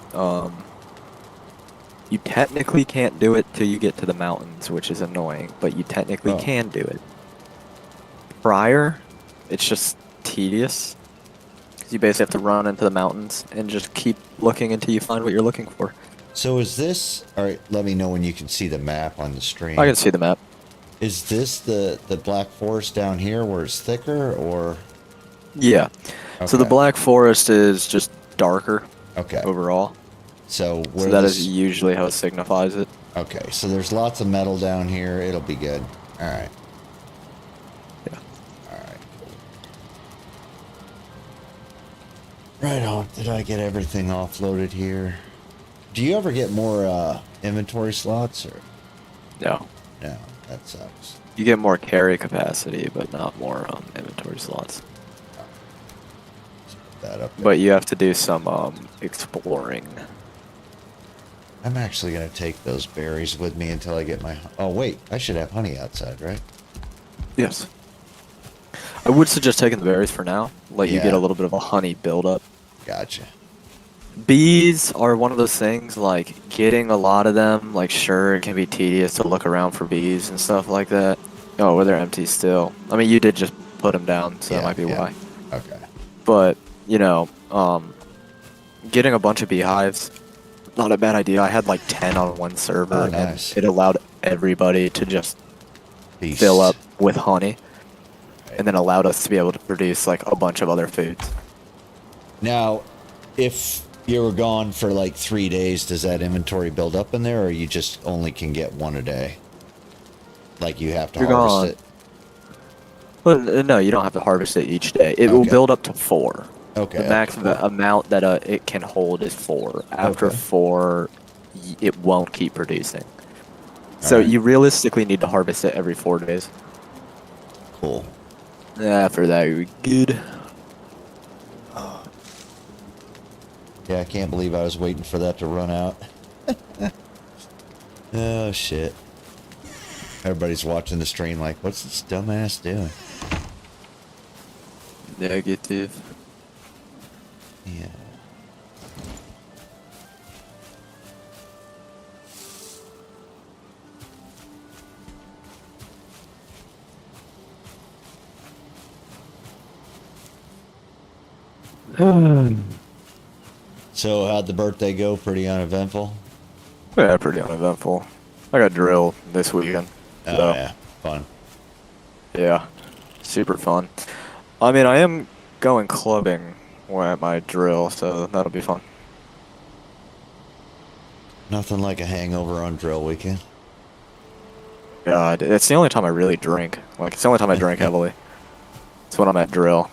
you technically can't do it till you get to the mountains, which is annoying, but you technically can do it. Prior, it's just tedious. 'Cause you basically have to run into the mountains and just keep looking until you find what you're looking for. So is this... Alright, let me know when you can see the map on the stream. I can see the map. Is this the Black Forest down here where it's thicker, or... Yeah. Okay. So the Black Forest is just darker overall. So where So that is usually how it signifies it. Okay, so there's lots of metal down here. It'll be good. Alright. Yeah. Alright. Right on. Did I get everything offloaded here? Do you ever get more inventory slots, or... No. No, that sucks. You get more carry capacity, but not more inventory slots. Let's put that up there. But you have to do some exploring. I'm actually going to take those berries with me until I get my... Oh, wait. I should have honey outside, right? Yes. I would suggest taking the berries for now. Let you get Yeah. a little bit of a honey buildup. Gotcha. Bees are one of those things, like, getting a lot of them, like, sure, it can be tedious to look around for bees and stuff like that. Oh, well, they're empty still. I mean, you did just put them down, so that might be why. Okay. But, getting a bunch of beehives, not a bad idea. I had, like, 10 on one server, Oh, nice. and it allowed everybody to just Peace. fill up with honey, and then allowed us to be able to produce, like, a bunch of other foods. Now, if you were gone for like 3 days, does that inventory build up in there, or you just only can get one a day? Like you have to You're harvest gone. it? Well, no, you don't have to harvest it each day. It will Okay. build up to 4. Okay. The max okay. amount that it can hold is 4. After Okay. 4, it won't keep producing. So Alright. you realistically need to harvest it every 4 days. Cool. After that, you're good. Yeah, I can't believe I was waiting for that to run out. Oh, shit. Everybody's watching the stream like, what's this dumbass doing? Negative. Yeah. So, how'd the birthday go? Pretty uneventful? Yeah, pretty uneventful. I got drill this weekend. Oh, So, yeah. Fun. yeah, super fun. I mean, I am going clubbing at my drill, so that'll be fun. Nothing like a hangover on drill weekend. God, it's the only time I really drink. Like, it's the only time I drink heavily. It's when I'm at drill.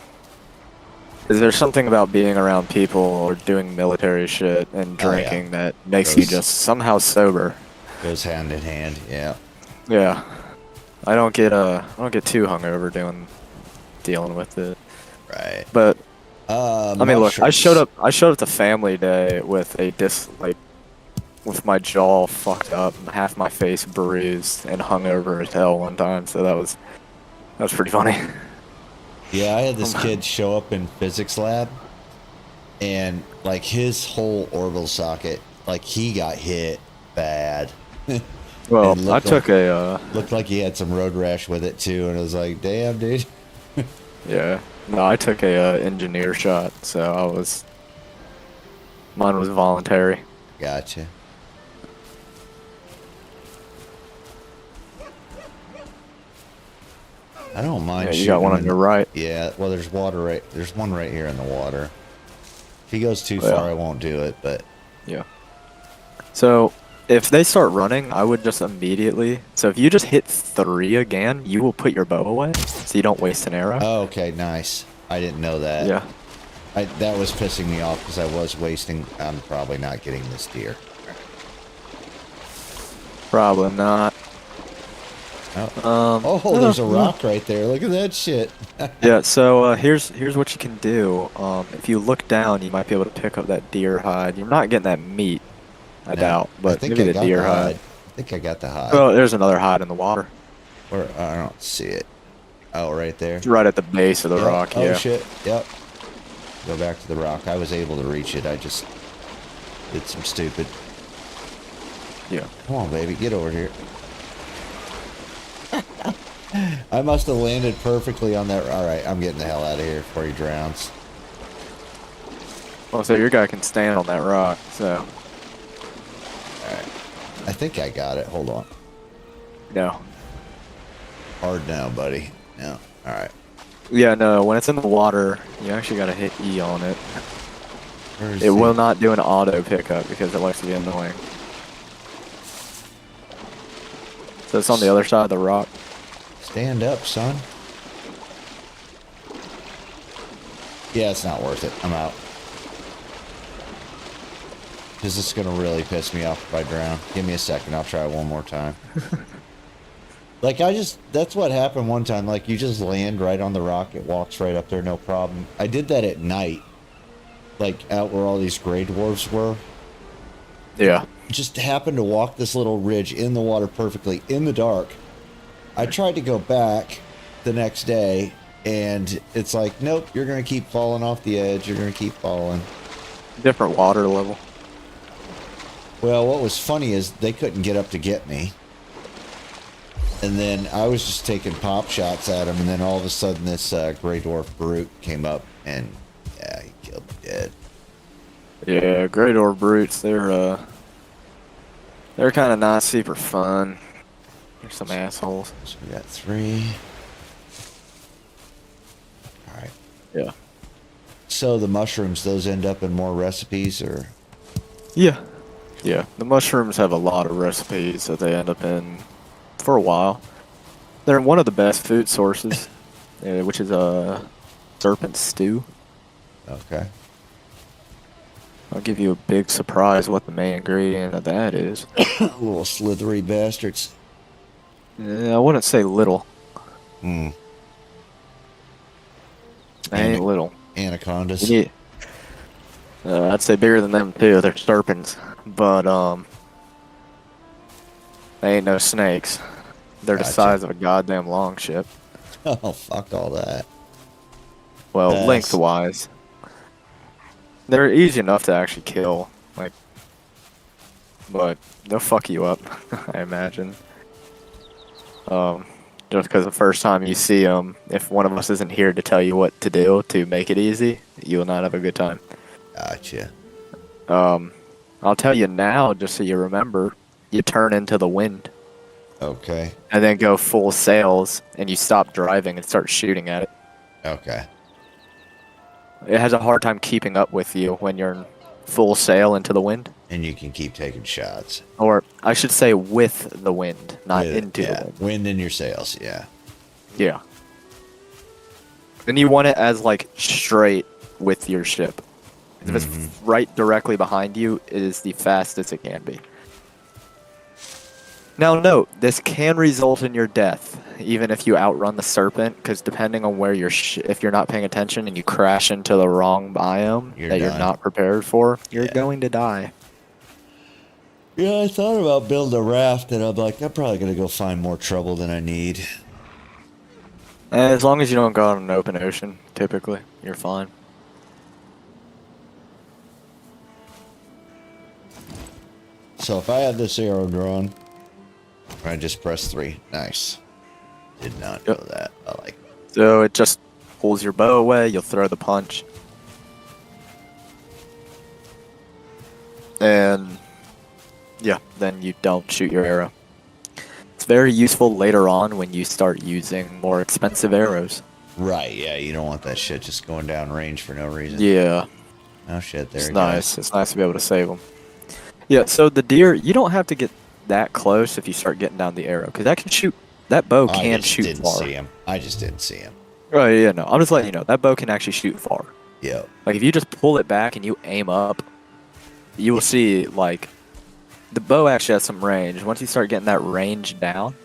Is there something about being around people or doing military shit and Oh, yeah. drinking that makes you just somehow sober? Goes hand in hand, yeah. Yeah. I don't get too hungover dealing with it. Right. But I mean, look, I mushrooms. showed up to family day with a with my jaw fucked up, half my face bruised, and hung over as hell one time. So that was pretty funny. Yeah, I had this kid show up in physics lab, and like his whole orbital socket, like he got hit bad. Well, And I took looked like he had some road rash with it too, and I was like, damn, dude. yeah, no, I took a engineer shot, so mine was voluntary. Gotcha. I don't mind Yeah, you shooting got one him on your right. Yeah, well, there's water there's one right here in the water. If he goes too Well, far, I won't do it, but yeah. So if they start running, I would just immediately. So if you just hit 3 again, you will put your bow away, so you don't waste an arrow. oh, okay, nice. I didn't know that. Yeah. That was pissing me off because I was wasting. I'm probably not getting this deer. Probably not. Oh, there's a rock right there. Look at that shit. Yeah. So here's what you can do. If you look down, you might be able to pick up that deer hide. You're not getting that meat, I doubt, but I think maybe I the got deer the hide. I think I got the hide. Well, there's another hide in the water. Or I don't see it. Oh, right there. It's right at the base of the Yep. rock. Oh Yeah. shit. Yep. Go back to the rock. I was able to reach it. I just did some stupid. Yeah. Come on, baby. Get over here. I must have landed perfectly on that. All right, I'm getting the hell out of here before he drowns. Well, so your guy can stand on that rock. So. All right. I think I got it. Hold on. No. Hard now, buddy. No. All right. Yeah, no, when it's in the water, you actually gotta hit E on it. Where's It will not do an auto pickup because it likes to be annoying. So it's on the other side of the rock. Stand up, son. Yeah, it's not worth it. I'm out. Because it's going to really piss me off if I drown. Give me a second. I'll try one more time. Like, that's what happened one time. Like, you just land right on the rock. It walks right up there, no problem. I did that at night. Like, out where all these gray dwarves were. Yeah. Just happened to walk this little ridge in the water perfectly in the dark. I tried to go back the next day, and it's like, nope, you're going to keep falling off the edge. You're going to keep falling. Different water level. Well, what was funny is they couldn't get up to get me. And then I was just taking pop shots at him, and then all of a sudden this gray dwarf brute came up, and yeah, he killed me dead. Yeah, Great Orb Brutes, they're kind of not super fun. They're some assholes. So we got 3. All right. Yeah. So the mushrooms, those end up in more recipes, or? Yeah. Yeah, the mushrooms have a lot of recipes that they end up in for a while. They're one of the best food sources, which is a serpent stew. Okay. I'll give you a big surprise what the main ingredient of that is. Little slithery bastards. I wouldn't say little. Hmm. They ain't little. Anacondas. Yeah. I'd say bigger than them too. They're serpents, but they ain't no snakes. They're the Gotcha. size of a goddamn longship. Oh, fuck all that. Well, Yes. lengthwise. They're easy enough to actually kill, like, but they'll fuck you up, I imagine. Just because the first time you see them, if one of us isn't here to tell you what to do to make it easy, you will not have a good time. Gotcha. I'll tell you now, just so you remember, you turn into the wind. Okay. And then go full sails, and you stop driving and start shooting at it. Okay. It has a hard time keeping up with you when you're in full sail into the wind. And you can keep taking shots. Or, I should say, with the wind, not With- into yeah, the wind. wind in your sails, yeah. Yeah. And you want it as, like, straight with your ship. If it's right directly behind you, it is the fastest it can be. Now note, this can result in your death, even if you outrun the serpent, because depending on where if you're not paying attention and you crash into the wrong biome You're that you're done. not prepared for, you're Yeah. going to die. Yeah, I thought about building a raft, and I'm like, I'm probably gonna go find more trouble than I need. And as long as you don't go on an open ocean, typically, you're fine. So if I have this arrow drawn, I just press 3. Nice. Did not know Yep. that. I like it. So it just pulls your bow away, you'll throw the punch. And yeah, then you don't shoot your arrow. It's very useful later on when you start using more expensive arrows. Right, yeah, you don't want that shit just going down range for no reason. Yeah, Oh shit, there it's it nice. goes. It's nice to be able to save them. Yeah, so the deer, you don't have to get that close if you start getting down the arrow, because that can shoot. That bow I can just shoot didn't far. see him. I just didn't see him. Oh yeah, no, I'm just letting you know that bow can actually shoot far. Yep. Like if you just pull it back and you aim up, you will see like the bow actually has some range. Once you start getting that range down,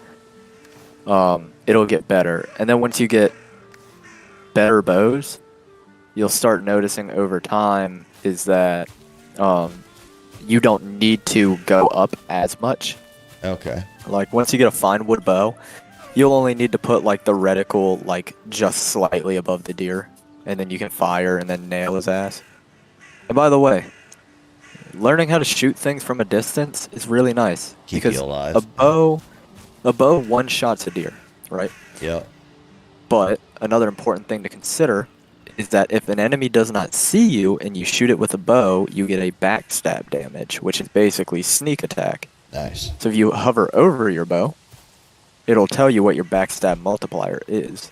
it'll get better. And then once you get better bows, you'll start noticing over time is that you don't need to go up as much. Okay. Like once you get a fine wood bow, you'll only need to put like the reticle like just slightly above the deer, and then you can fire and then nail his ass. And by the way, learning how to shoot things from a distance is really nice Keep because you alive. a bow one shots a deer, right? Yep. But another important thing to consider is that if an enemy does not see you and you shoot it with a bow, you get a backstab damage, which is basically sneak attack. Nice. So if you hover over your bow, it'll tell you what your backstab multiplier is.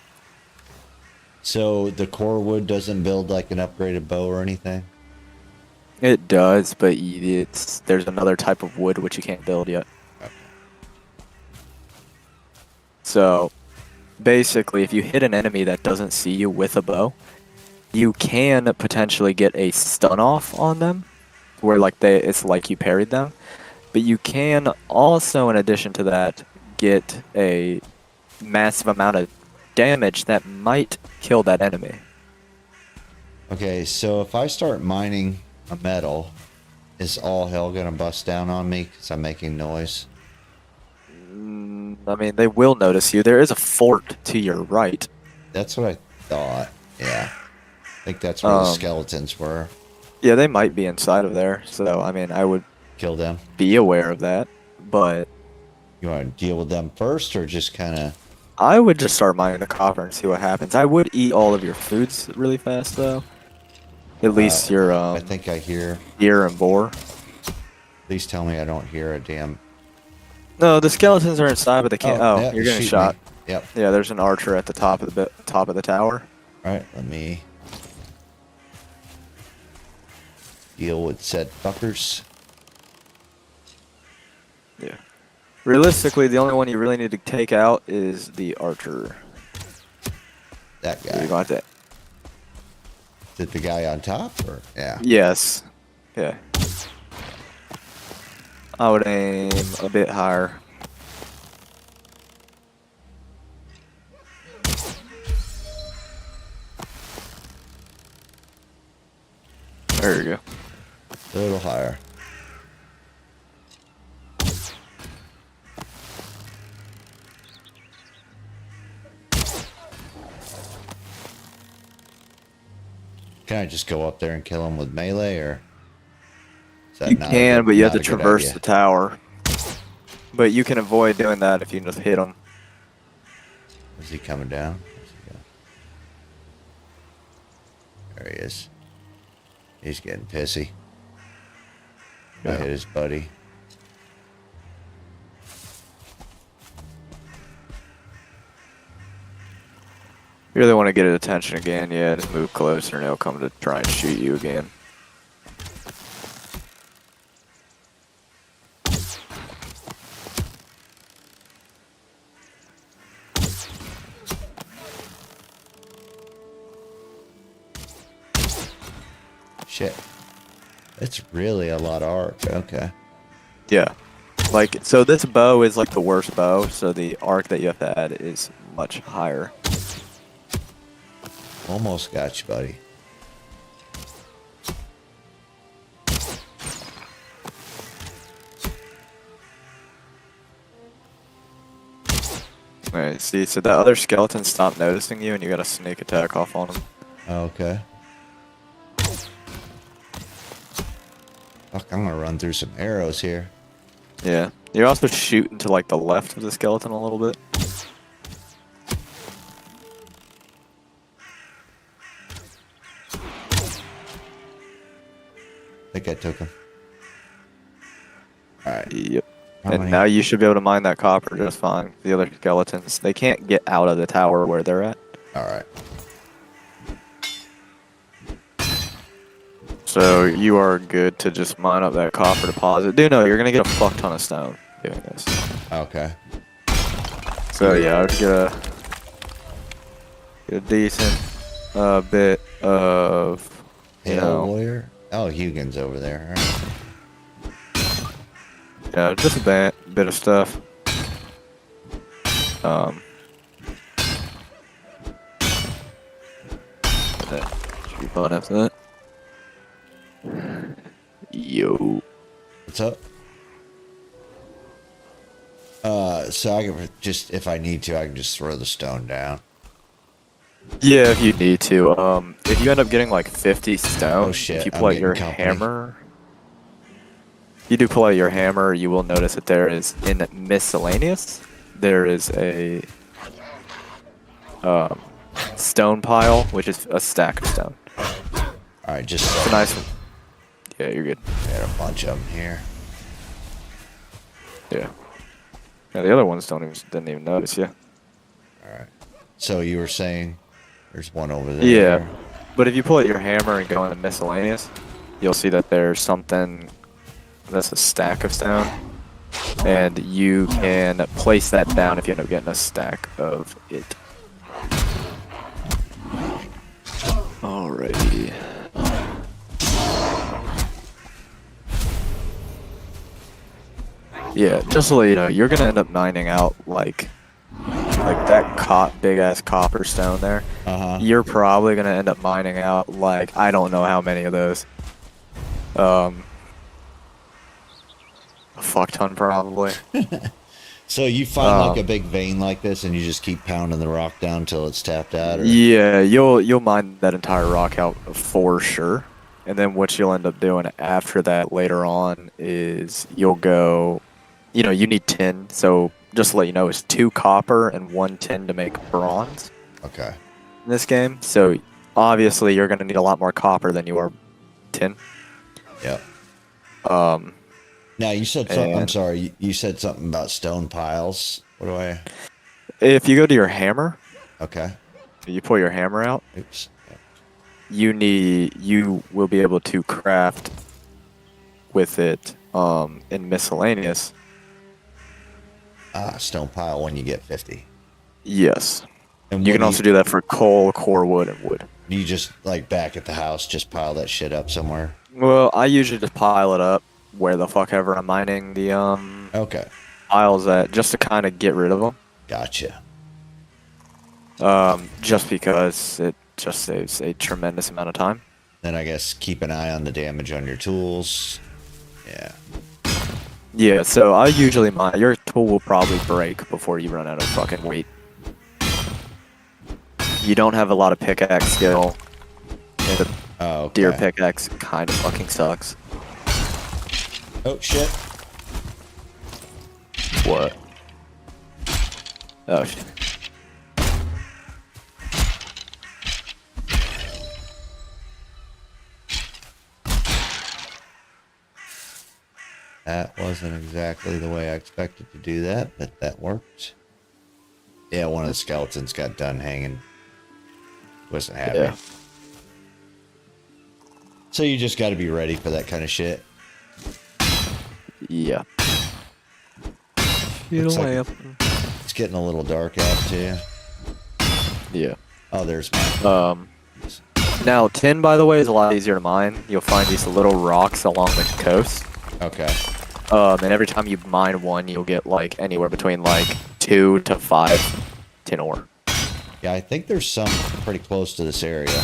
So the core wood doesn't build like an upgraded bow or anything? It does, but there's another type of wood which you can't build yet. Okay. So basically, if you hit an enemy that doesn't see you with a bow, you can potentially get a stun off on them, where like it's like you parried them. But you can also, in addition to that, get a massive amount of damage that might kill that enemy. Okay, so if I start mining a metal, is all hell gonna bust down on me because I'm making noise? I mean, they will notice you. There is a fort to your right. That's what I thought. Yeah. I think that's where the skeletons were. Yeah, they might be inside of there. So, I mean, I would Kill them. be aware of that. But You want to deal with them first or just kind of... I would just start mining the copper and see what happens. I would eat all of your foods really fast, though. At least your I think I hear... deer and boar. Please tell me I don't hear a damn... No, the skeletons are inside, but they can't. Oh, yeah, you're he's getting shooting shot. me. Yep. Yeah, there's an archer at the top of the tower. All right, let me deal with said fuckers. Yeah. Realistically, the only one you really need to take out is the archer. That You're guy. going to. Is it the guy on top or... Yeah. Yes. Yeah. I would aim a bit higher. There you go. A little higher. Can I just go up there and kill him with melee, or is that You not can, but you have to not a good traverse idea? the tower. But you can avoid doing that if you just hit him. Is he coming down? Where's he going? There he is. He's getting pissy. I Yeah. hit his buddy. You really want to get his attention again, yeah, just move closer and he'll come to try and shoot you again. Shit. It's really a lot of arc. Okay. Yeah. Like, so this bow is like the worst bow, so the arc that you have to add is much higher. Almost got you, buddy. Alright, see, so that other skeleton stopped noticing you, and you got a sneak attack off on him. Okay. Fuck, I'm gonna run through some arrows here. Yeah. You're also shooting to like the left of the skeleton a little bit. I think I took him. Alright. Yep. How And many? now you should be able to mine that copper just fine. The other skeletons, they can't get out of the tower where they're at. Alright. So you are good to just mine up that copper deposit. Do know you're gonna get a fuck ton of stone doing this. Okay. So yeah, I would get a decent bit of Hail warrior? Oh, Hugin's over there. Alright. yeah, just a bit of stuff. Should be fun after that. Yo. What's up? So I can just, if I need to, I can just throw the stone down. Yeah, if you need to. If you end up getting like 50 stone, Oh, shit, if you I'm pull out getting your company. hammer, you do pull out your hammer, you will notice that there is in miscellaneous, there is a stone pile, which is a stack of stone. Alright, just It's a nice one. Yeah, you're good. got a bunch of them here. Yeah. Yeah, the other ones didn't even notice you. Alright. So you were saying there's one over there. Yeah. But if you pull out your hammer and go into miscellaneous, you'll see that there's something that's a stack of stone. And you can place that down if you end up getting a stack of it. Alrighty. Yeah, just to let you know, you're gonna end up mining out like that big ass copper stone there. Uh-huh. You're probably gonna end up mining out like I don't know how many of those. A fuck ton probably. So you find like a big vein like this and you just keep pounding the rock down until it's tapped out? Or? Yeah, you'll mine that entire rock out for sure. And then what you'll end up doing after that later on is you'll go, you know, you need tin. So just to let you know, it's 2 copper and 1 tin to make bronze Okay. in this game. So obviously you're going to need a lot more copper than you are tin. Yep. Um, Now you said something. I'm and- sorry. You said something about stone piles. What do I? if you go to your hammer, Okay. you pull your hammer out, Oops. Yep. you will be able to craft with it in miscellaneous. Stone pile when you get 50. Yes. And You what can also do that for coal, core wood, and wood. you just like back at the house, just pile that shit up somewhere. Well, I usually just pile it up where the fuck ever I'm mining the Okay. piles at, just to kind of get rid of them. Gotcha. Just because it just saves a tremendous amount of time. Then I guess keep an eye on the damage on your tools. Yeah. Yeah, so I usually mine. Your tool will probably break before you run out of fucking weight. You don't have a lot of pickaxe skill. And the Oh, okay. deer pickaxe kind of fucking sucks. Oh shit. What? Oh shit. That wasn't exactly the way I expected to do that, but that worked. Yeah, one of the skeletons got done hanging. Wasn't happy. Yeah. So you just got to be ready for that kind of shit. Yeah. Looks like it's getting a little dark out too. Yeah. Oh, there's mine. Now, tin, by the way, is a lot easier to mine. You'll find these little rocks along the coast. Okay. And every time you mine one, you'll get like anywhere between like 2 to 5 tin ore. Yeah, I think there's some pretty close to this area.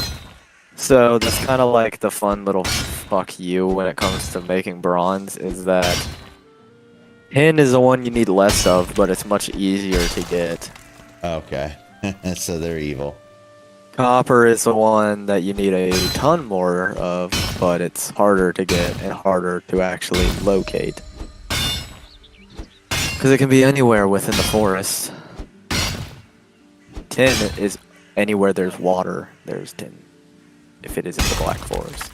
So that's kind of like the fun little fuck you when it comes to making bronze, is that tin is the one you need less of, but it's much easier to get. Okay. So they're evil. Copper is the one that you need a ton more of, but it's harder to get and harder to actually locate. Because it can be anywhere within the forest. Tin is anywhere there's water, there's tin. If it is in the Black Forest.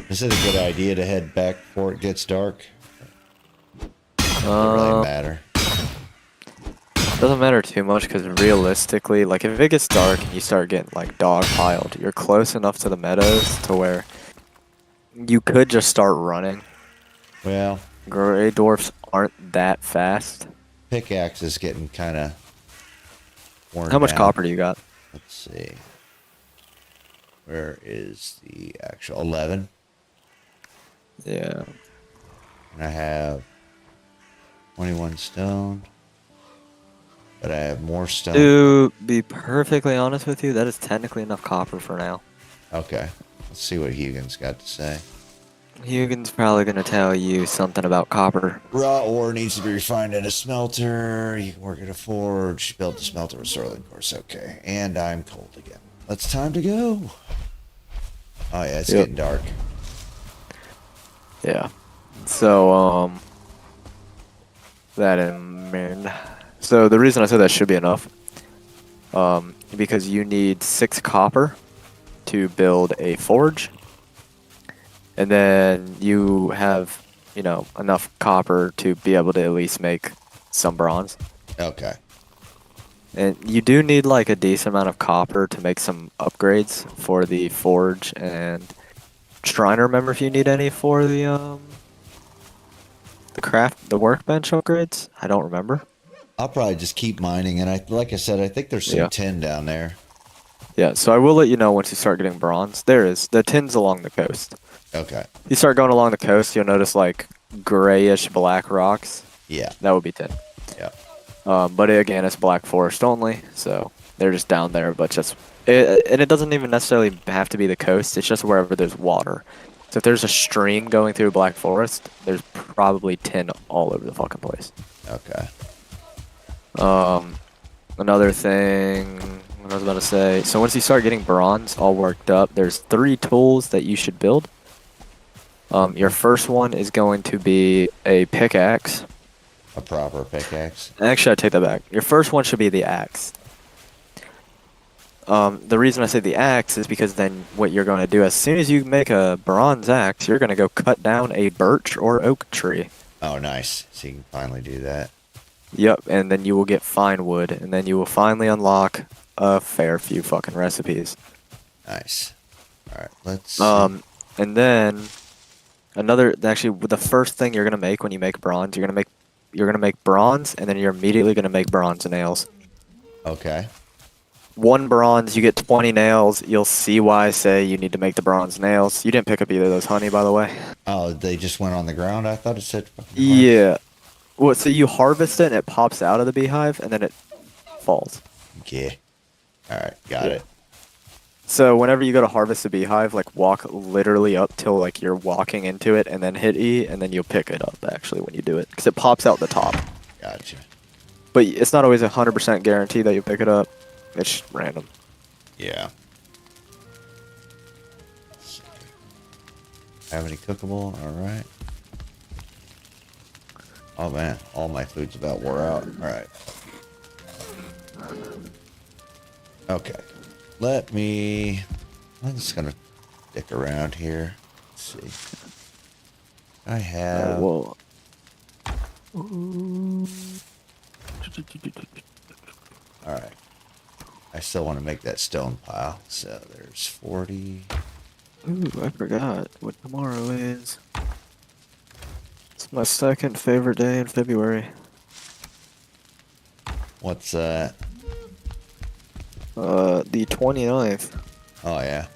Is it a good idea to head back before it gets dark? Doesn't really matter. Doesn't matter too much because realistically, like if it gets dark and you start getting like dogpiled, you're close enough to the meadows to where you could just start running. Well, Gray dwarfs aren't that fast. pickaxe is getting kind of worn How much down. copper do you got? Let's see. Where is the actual 11? Yeah. And I have 21 stone. But I have more stone. To be perfectly honest with you, that is technically enough copper for now. Okay. Let's see what Hugin's got to say. Hugin's probably going to tell you something about copper. Raw ore needs to be refined in a smelter. You can work at a forge. Build a smelter with Sorling course. Okay. And I'm cold again. It's time to go. Oh, yeah. It's getting dark. Yeah. So, that in mind. So the reason I said that should be enough, because you need 6 copper to build a forge, and then you have, you know, enough copper to be able to at least make some bronze. Okay. And you do need like a decent amount of copper to make some upgrades for the forge and trying to remember if you need any for the the workbench upgrades. I don't remember. I'll probably just keep mining, and like I said, I think there's some tin down there. Yeah, so I will let you know once you start getting bronze. There is. The tin's along the coast. Okay. You start going along the coast, you'll notice like grayish black rocks. Yeah. That would be tin. Yeah. But again, it's Black Forest only, so they're just down there, but just... and it doesn't even necessarily have to be the coast, it's just wherever there's water. So if there's a stream going through Black Forest, there's probably tin all over the fucking place. Okay. Another thing, what I was about to say. So once you start getting bronze all worked up, there's 3 tools that you should build. Your first one is going to be a pickaxe. A proper pickaxe. Actually, I take that back. Your first one should be the axe. The reason I say the axe is because then what you're going to do, as soon as you make a bronze axe, you're going to go cut down a birch or oak tree. Oh, nice. So you can finally do that. Yep, and then you will get fine wood, and then you will finally unlock a fair few fucking recipes. Nice. All right, let's. And then actually, the first thing you're gonna make when you make bronze, you're gonna make bronze, and then you're immediately gonna make bronze nails. Okay. 1 bronze, you get 20 nails. You'll see why I say you need to make the bronze nails. You didn't pick up either of those honey, by the way. Oh, they just went on the ground? I thought it said. Yeah. Well, so you harvest it and it pops out of the beehive and then it falls. Yeah. All right, got it. So whenever you go to harvest a beehive, like walk literally up till like you're walking into it and then hit E and then you'll pick it up actually when you do it because it pops out the top. Gotcha. But it's not always 100% guarantee that you'll pick it up. It's just random. Yeah. Have any cookable? All right. Oh man, all my food's about wore out. All right. Okay. I'm just gonna stick around here. Let's see. I have. Well. All right. I still want to make that stone pile. So there's 40. Ooh, I forgot what tomorrow is. It's my second favorite day in February. What's that? The 29th. Oh yeah.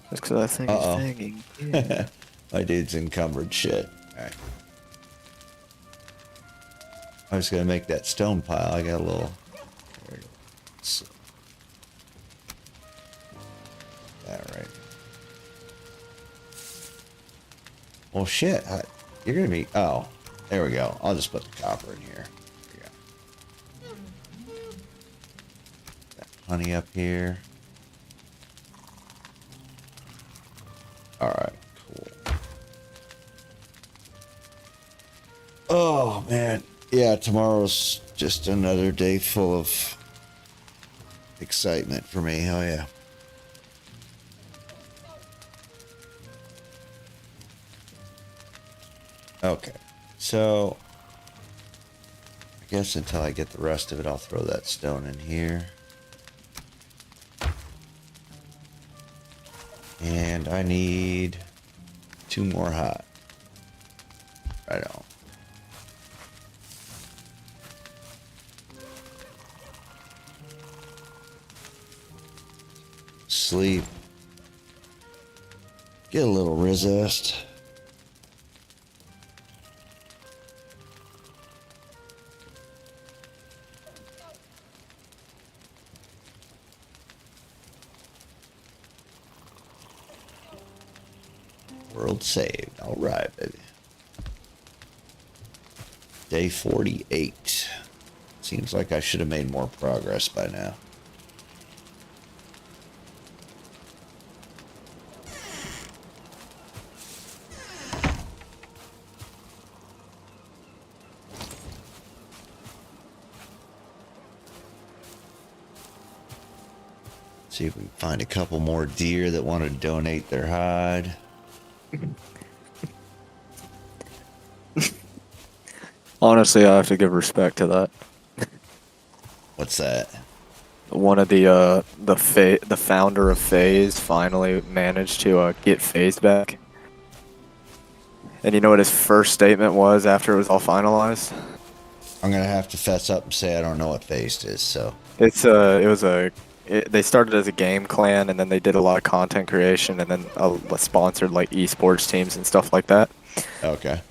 That's because I think it's hanging. Yeah. My dude's encumbered shit. Alright. I was gonna make that stone pile. I got a little. There it is. Alright. Well, shit. You're gonna be. Oh. There we go. I'll just put the copper in here. There we go. Got honey up here. Alright, cool. Oh, man. Yeah, tomorrow's just another day full of excitement for me. Oh, yeah. Okay. So, I guess until I get the rest of it, I'll throw that stone in here. And I need 2 more hot. Right on. Sleep. Get a little resist. World saved. All right, baby. Day 48. Seems like I should have made more progress by now. See if we can find a couple more deer that want to donate their hide. Honestly, I have to give respect to that. What's that? One of the founder of FaZe finally managed to get FaZe back. And you know what his first statement was after it was all finalized? I'm gonna have to fess up and say I don't know what phased is. So They started as a game clan, and then they did a lot of content creation, and then sponsored like esports teams and stuff like that. okay.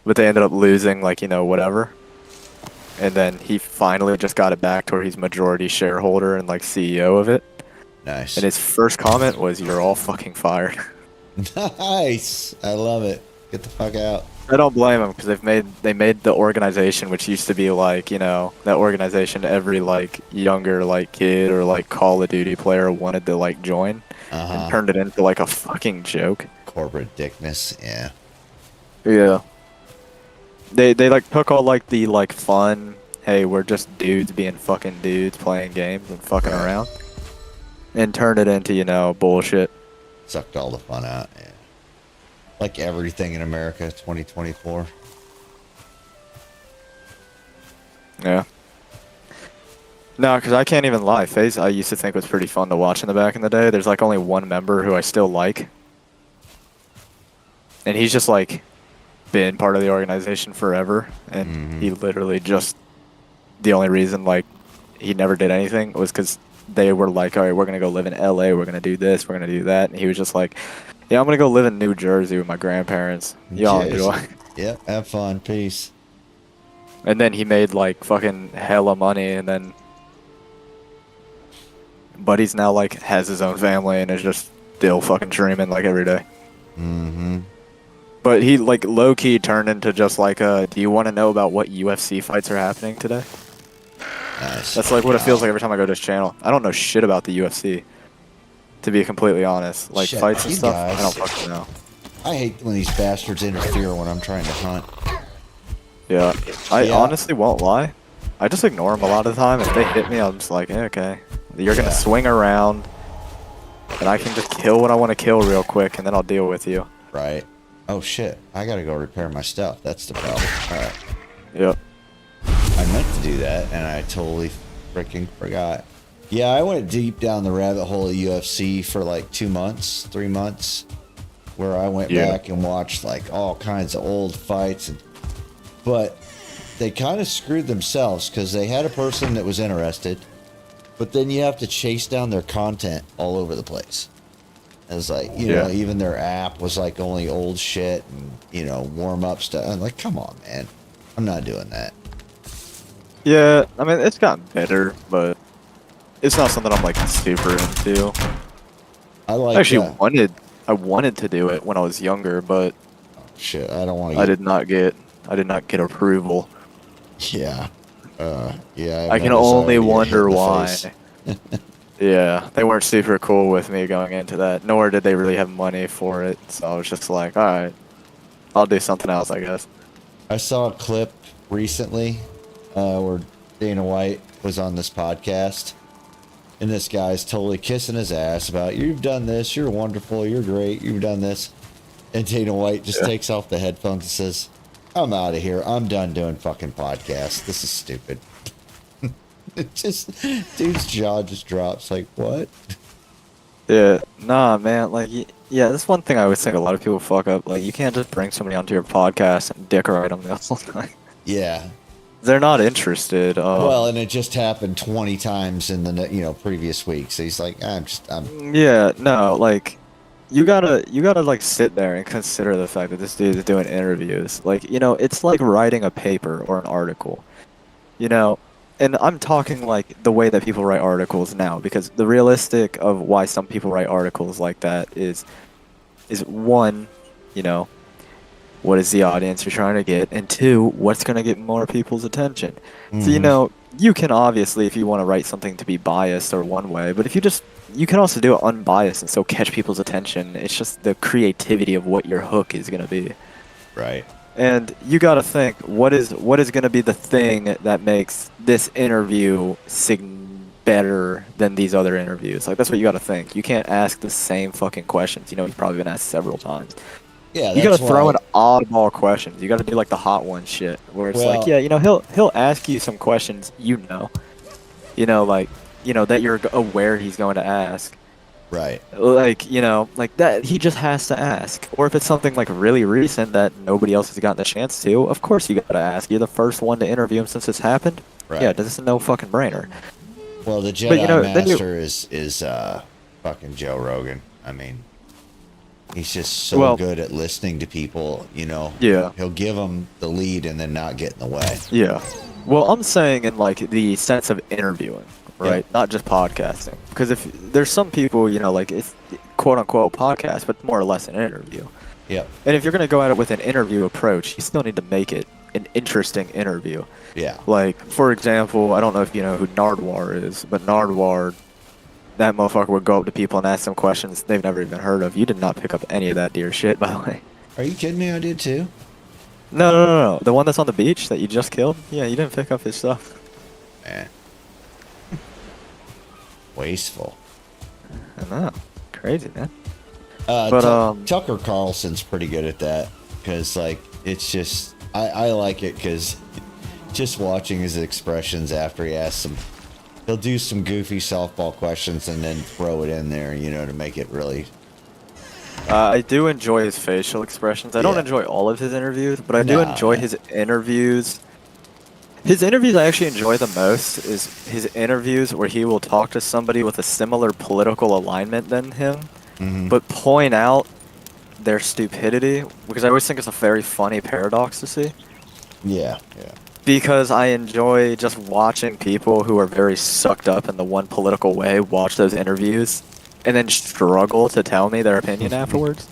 But they ended up losing, like, you know, whatever. And then he finally just got it back to where he's majority shareholder and like CEO of it. Nice. And his first comment was, "You're all fucking fired." Nice. I love it. Get the fuck out. I don't blame him, because they made the organization, which used to be like, you know, that organization every like younger like kid or like Call of Duty player wanted to like join, and turned it into like a fucking joke. Corporate dickness. Yeah. Yeah. They like took all like the like fun, hey, we're just dudes being fucking dudes playing games and fucking around, and turned it into, you know, bullshit. Sucked all the fun out. Yeah. Like everything in America, 2024. Yeah. No, because I can't even lie. FaZe, I used to think was pretty fun to watch in the back in the day. There's like only one member who I still like, and he's just like been part of the organization forever, and he literally just, the only reason like he never did anything was because they were like, all right, we're gonna go live in LA, we're gonna do this, we're gonna do that, and he was just like, yeah, I'm gonna go live in New Jersey with my grandparents. Y'all enjoy. Yep, have fun, peace. And then he made like fucking hella money, and then Buddy's now like has his own family and is just still fucking streaming like every day. But he like low key turned into just like do you want to know about what UFC fights are happening today? Nice. That's like what it feels like every time I go to his channel. I don't know shit about the UFC, to be completely honest. Like Shit, fights and you stuff, guys. I don't fucking know. I hate when these bastards interfere when I'm trying to hunt. Yeah, I Yeah. honestly won't lie. I just ignore them a lot of the time. If they hit me, I'm just like, yeah, okay. You're gonna swing around, and I can just kill what I want to kill real quick, and then I'll deal with you. Right. Oh shit. I gotta go repair my stuff. That's the problem. Alright. Yep. I meant to do that and I totally freaking forgot. Yeah, I went deep down the rabbit hole of UFC for like 2 months, 3 months, where I went back and watched like all kinds of old fights, but they kind of screwed themselves because they had a person that was interested, but then you have to chase down their content all over the place. It was like, you know, even their app was like only old shit and, you know, warm up stuff. I'm like, come on, man. I'm not doing that. Yeah, I mean, it's gotten better, but it's not something I'm like super into. I like I actually wanted to do it when I was younger, but shit, I don't want to. I did not get I did not get approval. Yeah. Yeah. I can Amanda's only already hit in wonder the why. face. Yeah, they weren't super cool with me going into that, nor did they really have money for it. So I was just like, all right, I'll do something else, I guess. I saw a clip recently where Dana White was on this podcast, and this guy's totally kissing his ass about, you've done this, you're wonderful, you're great, you've done this. And Dana White just takes off the headphones and says, I'm out of here. I'm done doing fucking podcasts. This is stupid. It just, dude's jaw just drops. Like, what? Yeah, nah, man. Like, yeah, that's one thing I always think a lot of people fuck up. Like, you can't just bring somebody onto your podcast and dick ride them the whole time. Yeah. They're not interested. Well, and it just happened 20 times in the previous week. So he's like, I'm. Yeah, no, like, you gotta like sit there and consider the fact that this dude is doing interviews. Like, it's like writing a paper or an article. And I'm talking like the way that people write articles now, because the realistic of why some people write articles like that is one, what is the audience you're trying to get, and two, what's going to get more people's attention. Mm-hmm. So, you can obviously, if you want to write something to be biased or one way, but if you can also do it unbiased and still catch people's attention. It's just the creativity of what your hook is going to be. Right. And you got to think, what is going to be the thing that makes this interview better than these other interviews? Like, that's what you got to think. You can't ask the same fucking questions. You've probably been asked several times. Yeah, you got to throw in oddball questions. You got to do like the hot one shit, where it's like, yeah, he'll ask you some questions, that you're aware he's going to ask. Right. Like that he just has to ask. Or if it's something like really recent that nobody else has gotten the chance to, of course you gotta ask. You're the first one to interview him since this happened. Right. Yeah, this is no fucking brainer. Well, the Jedi Master is fucking Joe Rogan. I mean, he's just so good at listening to people, Yeah. He'll give them the lead and then not get in the way. Yeah. Well, I'm saying in like the sense of interviewing. Right, not just podcasting. Because if there's some people, like it's quote unquote podcast, but more or less an interview. Yep. And if you're gonna go at it with an interview approach, you still need to make it an interesting interview. Yeah. Like, for example, I don't know if you know who Nardwar is, but Nardwar, that motherfucker would go up to people and ask them questions they've never even heard of. You did not pick up any of that dear shit, by the way. Are you kidding me? I did too. No. The one that's on the beach that you just killed? Yeah, you didn't pick up his stuff. Man. Wasteful. I know. Crazy, man. Tucker Carlson's pretty good at that, because it's just I like it, because just watching his expressions after he asks them, he'll do some goofy softball questions and then throw it in there, to make it really. I do enjoy his facial expressions. I don't enjoy all of his interviews, but I do enjoy his interviews. His interviews I actually enjoy the most is his interviews where he will talk to somebody with a similar political alignment than him, but point out their stupidity, because I always think it's a very funny paradox to see. Yeah. Because I enjoy just watching people who are very sucked up in the one political way watch those interviews and then struggle to tell me their opinion afterwards.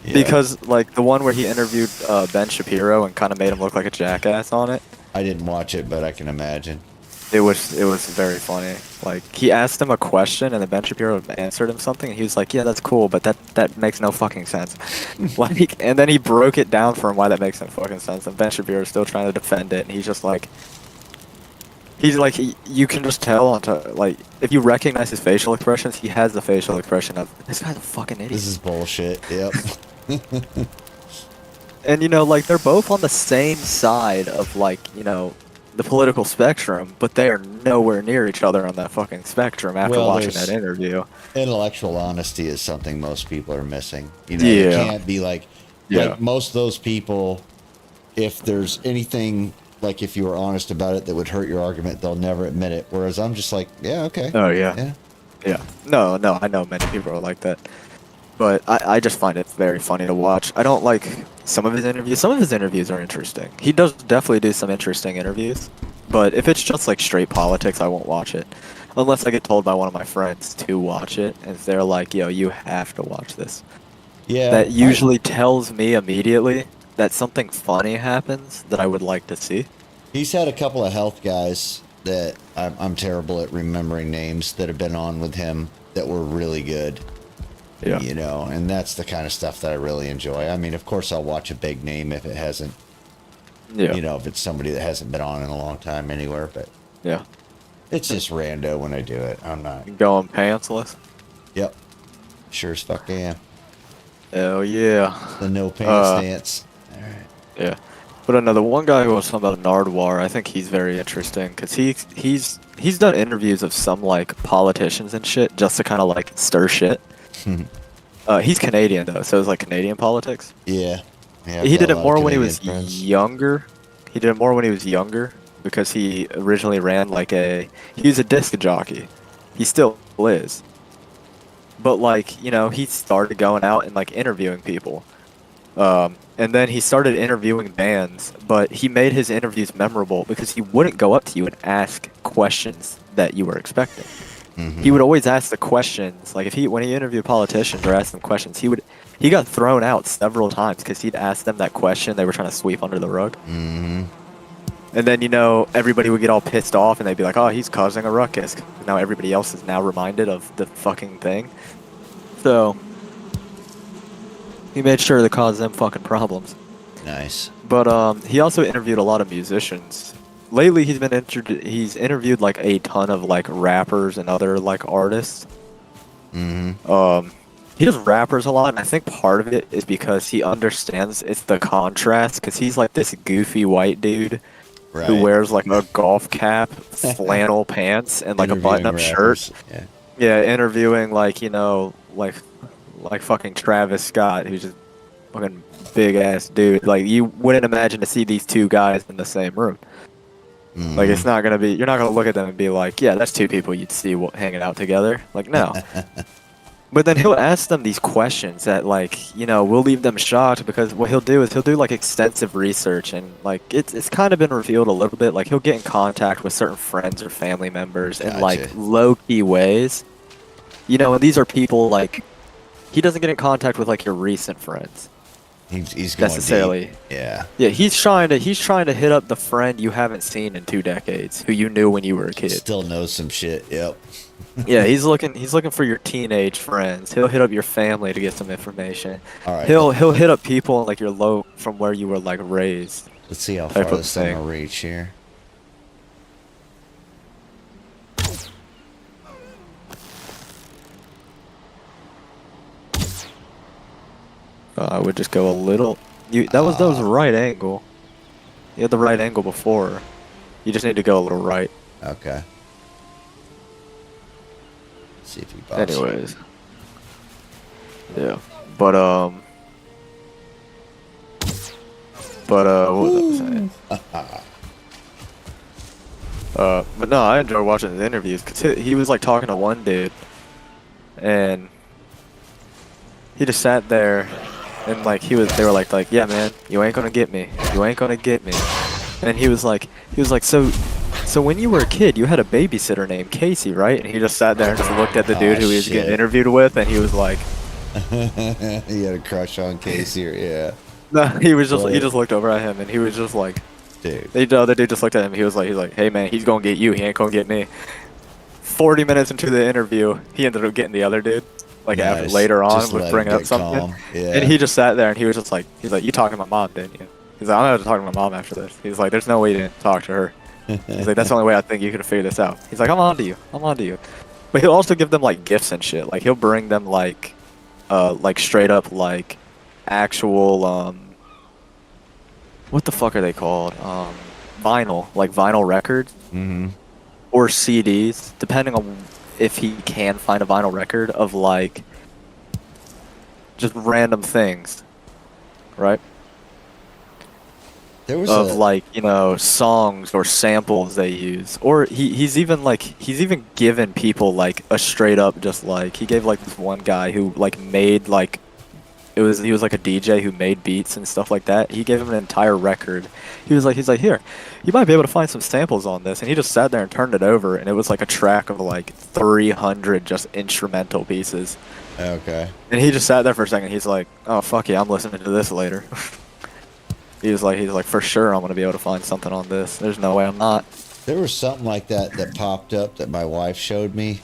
Yeah. Because, like, the one where he interviewed Ben Shapiro and kind of made him look like a jackass on it. I didn't watch it, but I can imagine. It was very funny. Like, he asked him a question, and then Ben Shapiro answered him something, and he was like, yeah, that's cool, but that makes no fucking sense. And then he broke it down for him why that makes no fucking sense, and Ben Shapiro's still trying to defend it, and he's like, you can just tell if you recognize his facial expressions, he has the facial expression of, this guy's a fucking idiot. This is bullshit, yep. And, they're both on the same side of, the political spectrum, but they are nowhere near each other on that fucking spectrum after watching that interview. Intellectual honesty is something most people are missing. You can't be like most of those people, if there's anything, like if you were honest about it that would hurt your argument, they'll never admit it. Whereas I'm just like, yeah, okay. Oh, yeah. No, I know many people are like that. But I just find it very funny to watch. I don't like some of his interviews. Some of his interviews are interesting. He does definitely do some interesting interviews. But if it's just like straight politics, I won't watch it. Unless I get told by one of my friends to watch it. And if they're like, yo, you have to watch this. Yeah. That usually tells me immediately that something funny happens that I would like to see. He's had a couple of health guys that I'm terrible at remembering names that have been on with him that were really good. Yeah. You know, and that's the kind of stuff that I really enjoy. I mean, of course, I'll watch a big name if it hasn't, Yeah. you know, if it's somebody that hasn't been on in a long time anywhere, but Yeah. it's just rando when I do it. I'm not. Going pantsless. Yep. Sure as fuck am. Hell yeah. The no pants stance. All right. Yeah. But another one guy who was talking about Nardwar, I think he's very interesting because he's done interviews of some like politicians and shit just to kind of like stir shit. He's Canadian though, so it's like Canadian politics. Yeah. Yeah, He I've got did a it lot more of when he Canadian was friends. younger. He did it more when he was younger because he originally ran like he was a disc jockey. He still is. But like, you know, he started going out and like interviewing people. And then he started interviewing bands, but he made his interviews memorable because he wouldn't go up to you and ask questions that you were expecting. He would always ask the questions, like when he interviewed politicians or asked them questions, he got thrown out several times because he'd ask them that question they were trying to sweep under the rug. And then, you know, everybody would get all pissed off and they'd be like, oh, he's causing a ruckus. Now everybody else is now reminded of the fucking thing. So he made sure to cause them fucking problems. Nice. But he also interviewed a lot of musicians. Lately, he's interviewed like a ton of like rappers and other like artists. He does rappers a lot, and I think part of it is because he understands it's the contrast. Because he's like this goofy white dude who wears like a golf cap, flannel pants, and like a button-up shirt. Yeah. Yeah, interviewing like, you know, like fucking Travis Scott, who's just fucking big ass dude. Like you wouldn't imagine to see these two guys in the same room. Like it's not gonna be. You're not gonna look at them and be like, yeah, that's two people you'd see hanging out together. Like no. But then he'll ask them these questions that, like, you know, will leave them shocked because what he'll do is he'll do like extensive research and like it's kind of been revealed a little bit. Like he'll get in contact with certain friends or family members in like low key ways. You know, and these are people like he doesn't get in contact with like your recent friends. He's going necessarily. deep. Yeah. Yeah, he's trying to hit up the friend you haven't seen in 2 decades, who you knew when you were a kid. Still knows some shit. Yep. Yeah, he's looking for your teenage friends. He'll hit up your family to get some information. All right. He'll hit up people like your low from where you were like raised. Let's see how far type of this thing thing. will reach here. I would just go a little. That was right angle. You had the right angle before. You just need to go a little right. Okay. Let's see if he buffs. Anyways. Yeah. But what was I saying? But no, I enjoy watching his interviews because he was like talking to one dude, and he just sat there, and like they were like, yeah, man, you ain't gonna get me, you ain't gonna get me, and he was like, so when you were a kid, you had a babysitter named Casey, right? And he just sat there and just looked at the dude who he was getting interviewed with, and he was like, he had a crush on Casey, or yeah. No, he just looked over at him, and he was just like, dude. The other dude just looked at him. He's like, hey man, he's gonna get you. He ain't gonna get me. 40 minutes into the interview, he ended up getting the other dude. Like Nice. later on, Just was let bringing him up get something, calm. Yeah. and he just sat there and he was just like, you talking to my mom, didn't you? He's like, I'm gonna have to talk to my mom after this. He's like, there's no way you didn't talk to her. He's like, that's the only way I think you could have figured this out. He's like, I'm on to you. But he'll also give them like gifts and shit. Like he'll bring them like straight up like actual what the fuck are they called? Vinyl records. Or CDs, depending on if he can find a vinyl record of like just random things, right? There was of like, you know, songs or samples they use, or he's even given people like a straight up just like he gave like this one guy who like made like he was like a DJ who made beats and stuff like that. He gave him an entire record. He's like, here, you might be able to find some samples on this. And he just sat there and turned it over, and it was like a track of like 300 just instrumental pieces. Okay. And he just sat there for a second. He's like, oh fuck yeah, I'm listening to this later. He's like, for sure I'm gonna be able to find something on this. There's no way I'm not. There was something like that that popped up that my wife showed me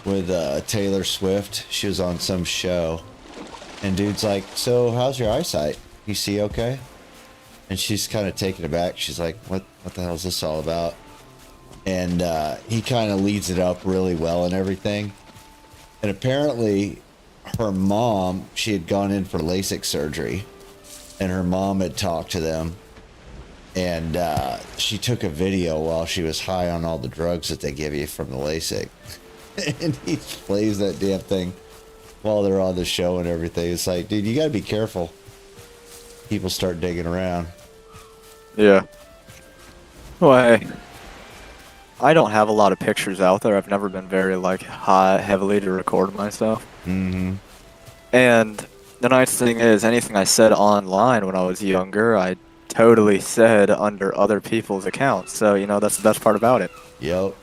with Taylor Swift. She was on some show, and dude's like, "So how's your eyesight? You see okay?" And she's kind of taken aback. She's like, "What the hell is this all about?" And he kind of leads it up really well and everything. And apparently, her mom, she had gone in for LASIK surgery, and her mom had talked to them, and she took a video while she was high on all the drugs that they give you from the LASIK. And he plays that damn thing while they're on the show and everything. It's like, dude, you gotta be careful. People start digging around. Yeah. Well, hey, I don't have a lot of pictures out there. I've never been very like heavily to record myself. Mm-hmm. And the nice thing is, anything I said online when I was younger, I totally said under other people's accounts. So, you know, that's the best part about it. Yep.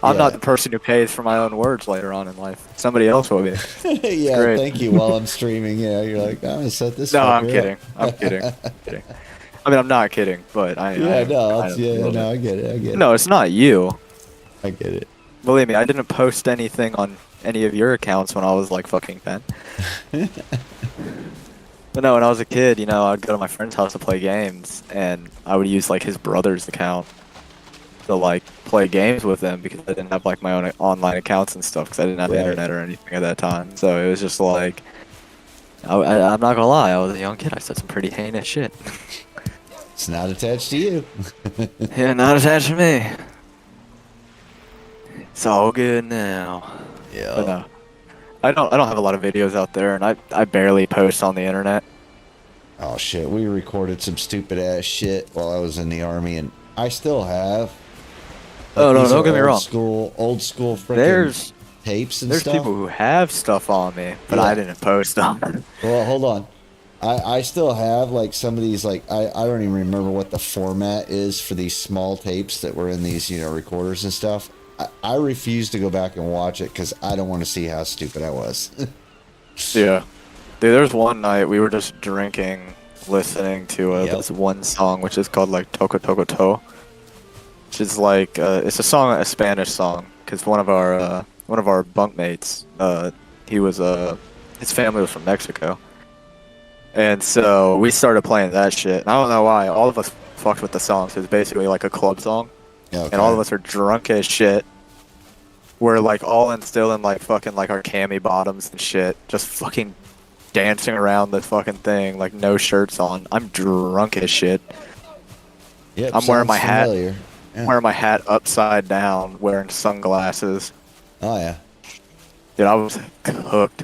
I'm not Yeah. the person who pays for my own words later on in life. Somebody else will be. Yeah, Great. thank you. While I'm streaming, yeah, you're like, I'm gonna set this. No, fucker I'm kidding. up. I'm kidding. I'm kidding. I mean, I'm not kidding, but I Yeah, am no, kind of a yeah, little no, bit. I get it. I get No, it's not you. it. I get it. Believe me, I didn't post anything on any of your accounts when I was like fucking 10. But no, when I was a kid, you know, I'd go to my friend's house to play games, and I would use like his brother's account to like play games with them because I didn't have like my own online accounts and stuff because I didn't have Right. internet or anything at that time. So it was just like, I'm not gonna lie, I was a young kid. I said some pretty heinous shit. It's not attached to you. Yeah, not attached to me. It's all good now. Yeah. But no, I don't have a lot of videos out there, and I barely post on the internet. Oh shit, we recorded some stupid ass shit while I was in the army, and I still have. Oh, no, these don't are get me wrong. Old school freaking There's tapes and there's stuff. people who have stuff on me, but I Yeah. didn't post them. Well, hold on. I still have like some of these, like I don't even remember what the format is for these small tapes that were in these, you know, recorders and stuff. I refuse to go back and watch it because I don't want to see how stupid I was. Yeah. Dude, there's one night we were just drinking, listening to Yep. this one song, which is called like Toco Toco To, which is like it's a song, a Spanish song, because one of our bunkmates, he was his family was from Mexico, and so we started playing that shit. And I don't know why, all of us fucked with the song. So it's basically like a club song, Okay. and all of us are drunk as shit. We're like all still in like fucking like our cami bottoms and shit, just fucking dancing around the fucking thing, like no shirts on. I'm drunk as shit. Yep, I'm wearing my sounds hat. familiar. Yeah. Wearing my hat upside down, wearing sunglasses. Oh yeah. Dude, I was cooked.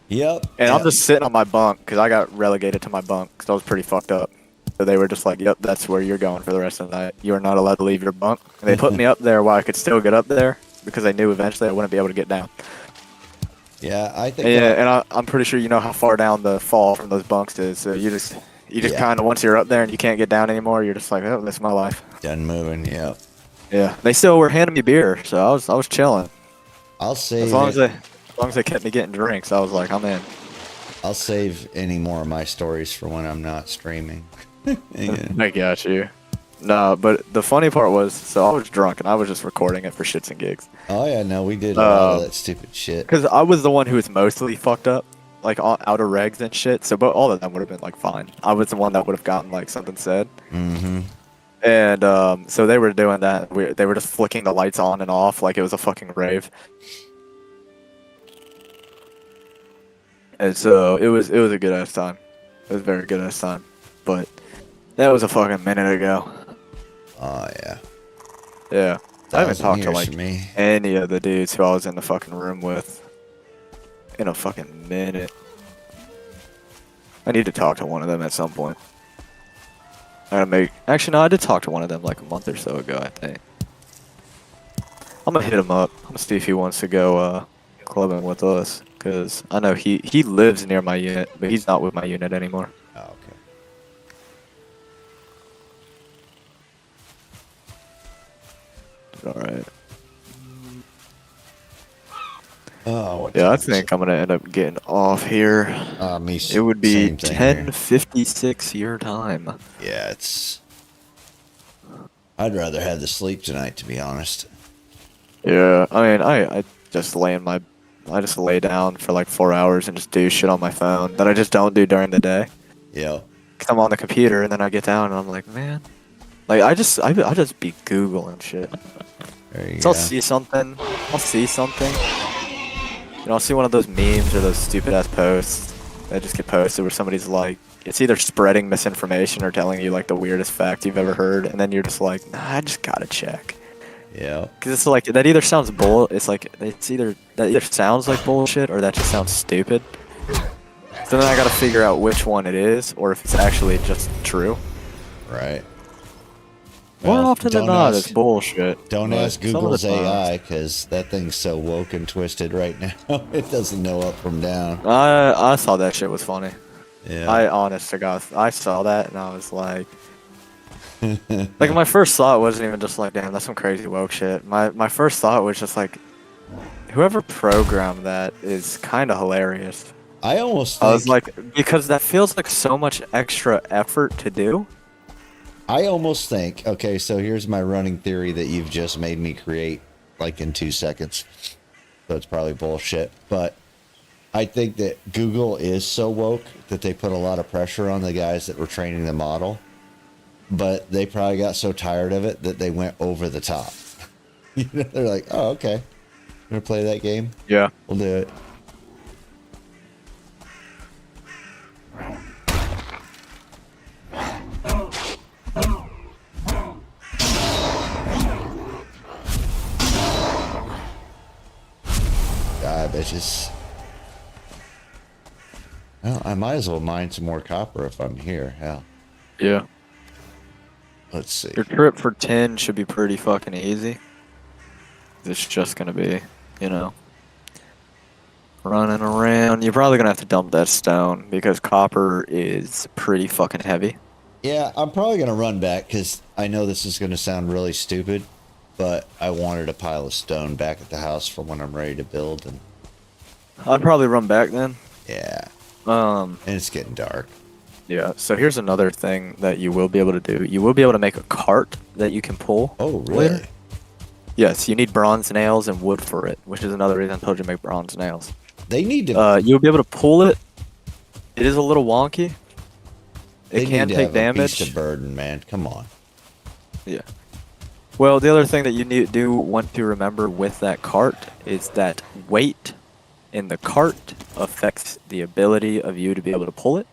Yep. And Yep. I'm just sitting on my bunk because I got relegated to my bunk because I was pretty fucked up. So they were just like, "Yep, that's where you're going for the rest of the night. You are not allowed to leave your bunk." And they put me up there while I could still get up there because they knew eventually I wouldn't be able to get down. Yeah, I think. And I'm pretty sure you know how far down the fall from those bunks is. So you just Yeah. kind of, once you're up there and you can't get down anymore, you're just like, "Oh, this is my life." Done moving. Yeah. Yeah. They still were handing me beer, so I was chilling. I'll save. As long as they kept me getting drinks, I was like, I'm in. I'll save any more of my stories for when I'm not streaming. Yeah. I got you. No, but the funny part was, so I was drunk and I was just recording it for shits and gigs. Oh yeah, no, we did a lot of that stupid shit. Because I was the one who was mostly fucked up, like out of regs and shit. So, but all of them would have been like fine. I was the one that would have gotten like something said. Mm-hmm. And so they were doing that. They were just flicking the lights on and off like it was a fucking rave. And so it was a good ass time. It was a very good ass time. But that was a fucking minute ago. Oh yeah. Yeah. I haven't 1,000 talked to years like for me. any of the dudes who I was in the fucking room with in a fucking minute. I need to talk to one of them at some point. Actually, no, I did talk to one of them like a month or so ago, I think. I'm gonna hit him up. I'm gonna see if he wants to go clubbing with us. Because I know he lives near my unit, but he's not with my unit anymore. Oh, okay. Alright. Oh, what Yeah, I time is think it? I'm gonna end up getting off here. It would be Same thing here. 10:56 your time. Yeah, it's. I'd rather have the sleep tonight, to be honest. Yeah, I mean, I just I just lay down for like 4 hours and just do shit on my phone that I just don't do during the day. Yeah. 'Cause I'm on the computer and then I get down and I'm like, man, like I just be googling shit. There you So go. I'll see something, I'll see one of those memes or those stupid ass posts that just get posted where somebody's like, it's either spreading misinformation or telling you like the weirdest fact you've ever heard, and then you're just like, nah, I just gotta check. Yeah. Because it's like that either sounds that either sounds like bullshit or that just sounds stupid. So then I gotta figure out which one it is or if it's actually just true. Right. More Well, often than don't not, ask- it's bullshit. Don't but ask some of Google's the times- AI, because that thing's so woke and twisted right now. It doesn't know up from down. I thought that shit was funny. Yeah. I honest to God, I saw that and I was like, like my first thought wasn't even just like, damn, that's some crazy woke shit. My first thought was just like, whoever programmed that is kind of hilarious. I almost I think. was like, because that feels like so much extra effort to do. I almost think. Okay, so here's my running theory that you've just made me create, like in 2 seconds. So it's probably bullshit, but I think that Google is so woke that they put a lot of pressure on the guys that were training the model, but they probably got so tired of it that they went over the top. You know, they're like, oh, okay, I'm gonna play that game. Yeah. We'll do it. God, bitches. Well, I might as well mine some more copper if I'm here. Hell, Yeah. let's see. Your trip for 10 should be pretty fucking easy. It's just gonna be, running around. You're probably gonna have to dump that stone because copper is pretty fucking heavy. Yeah, I'm probably gonna run back because I know this is gonna sound really stupid, but I wanted a pile of stone back at the house for when I'm ready to build, and I'd probably run back then. yeah, Um, and it's getting dark. yeah. So here's another thing that you will be able to do. You will be able to make a cart that you can pull. Oh, really? later. Yes, you need bronze nails and wood for it, which is another reason I told you to make bronze nails. They need to. You'll be able to pull it. It is a little wonky. They It can need to take have a beast damage. of burden, man. Come on. Yeah. Well, the other thing that you do want to remember with that cart is that weight in the cart affects the ability of you to be able to pull it.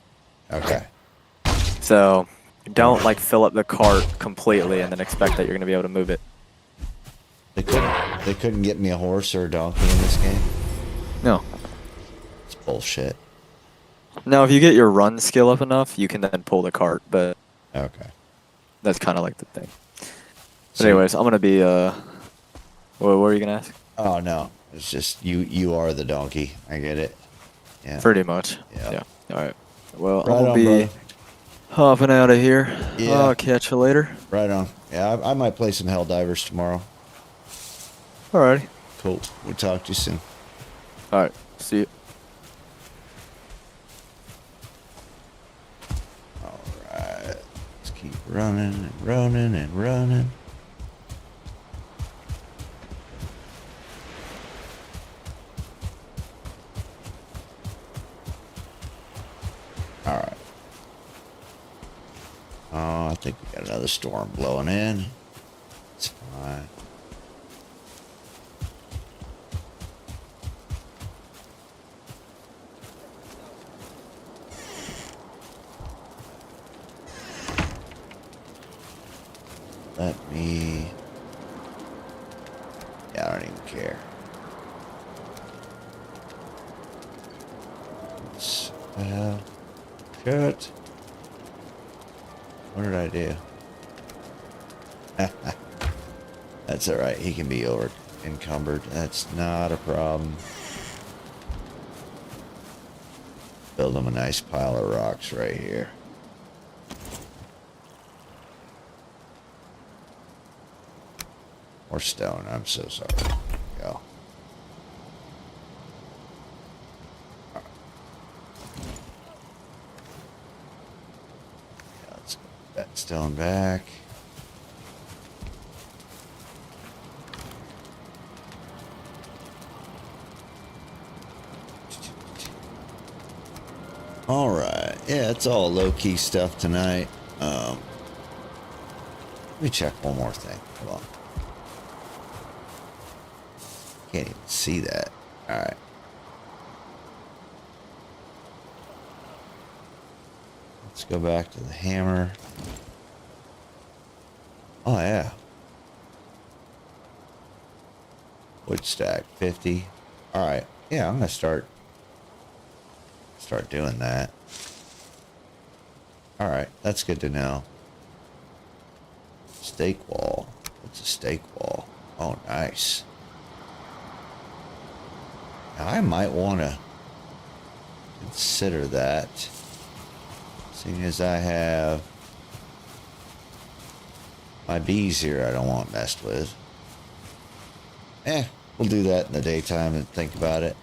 Okay. So don't like fill up the cart completely and then expect that you're going to be able to move it. They couldn't get me a horse or a donkey in this game. No. It's bullshit. Now, if you get your run skill up enough, you can then pull the cart, but Okay. that's kind of like the thing. But So- anyways, I'm going to be, what were you going to ask? Oh no, it's just you are the donkey. I get it. Yeah. Pretty much. Yeah. All right. Well, Right I'm on, going to be brother. hopping out of here. Yeah. I'll catch you later. Right on. Yeah, I might play some Helldivers tomorrow. Alrighty. Cool. We'll talk to you soon. All right. See you. All right. Let's keep running and running and running. All right. Oh, I think we got another storm blowing in. It's fine. Let me. Yeah, I don't even care. It's, shit. What did I do? That's alright. He can be over encumbered. That's not a problem. Build him a nice pile of rocks right here. Or stone. I'm so sorry. Go. Stone back. All right. Yeah, it's all low-key stuff tonight. Let me check one more thing. Hold on. Can't even see that. All right. Let's go back to the hammer. Oh, yeah. Wood stack 50. All right. Yeah, I'm going to start doing that. All right. That's good to know. Stake wall. What's a stake wall? Oh, nice. Now, I might want to consider that. Seeing as I have my bees here I don't want messed with. We'll do that in the daytime and think about it.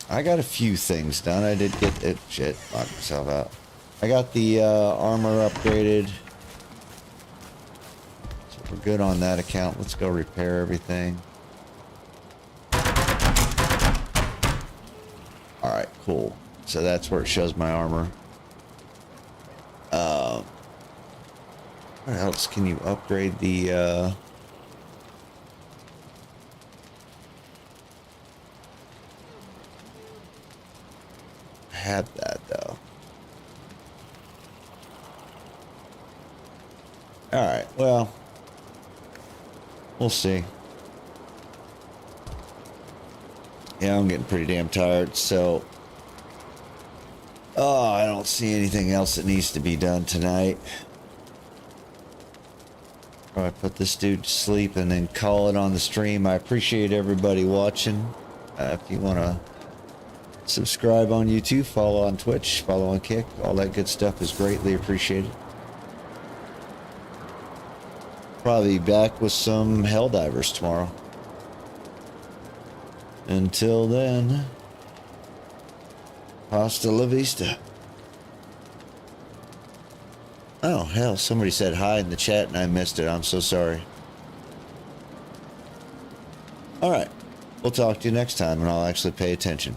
I got a few things done. I did get it. Shit, knocked myself out. I got the armor upgraded. So we're good on that account. Let's go repair everything. Alright, cool. So that's where it shows my armor. What else can you upgrade the I had that though. Alright, well, we'll see. Yeah, I'm getting pretty damn tired, so I don't see anything else that needs to be done tonight. I put this dude to sleep and then call it on the stream. I appreciate everybody watching. If you want to subscribe on YouTube, follow on Twitch, follow on Kick, all that good stuff is greatly appreciated. Probably back with some Helldivers tomorrow. Until then, hasta la vista. Oh, hell, somebody said hi in the chat and I missed it. I'm so sorry. Alright, we'll talk to you next time and I'll actually pay attention.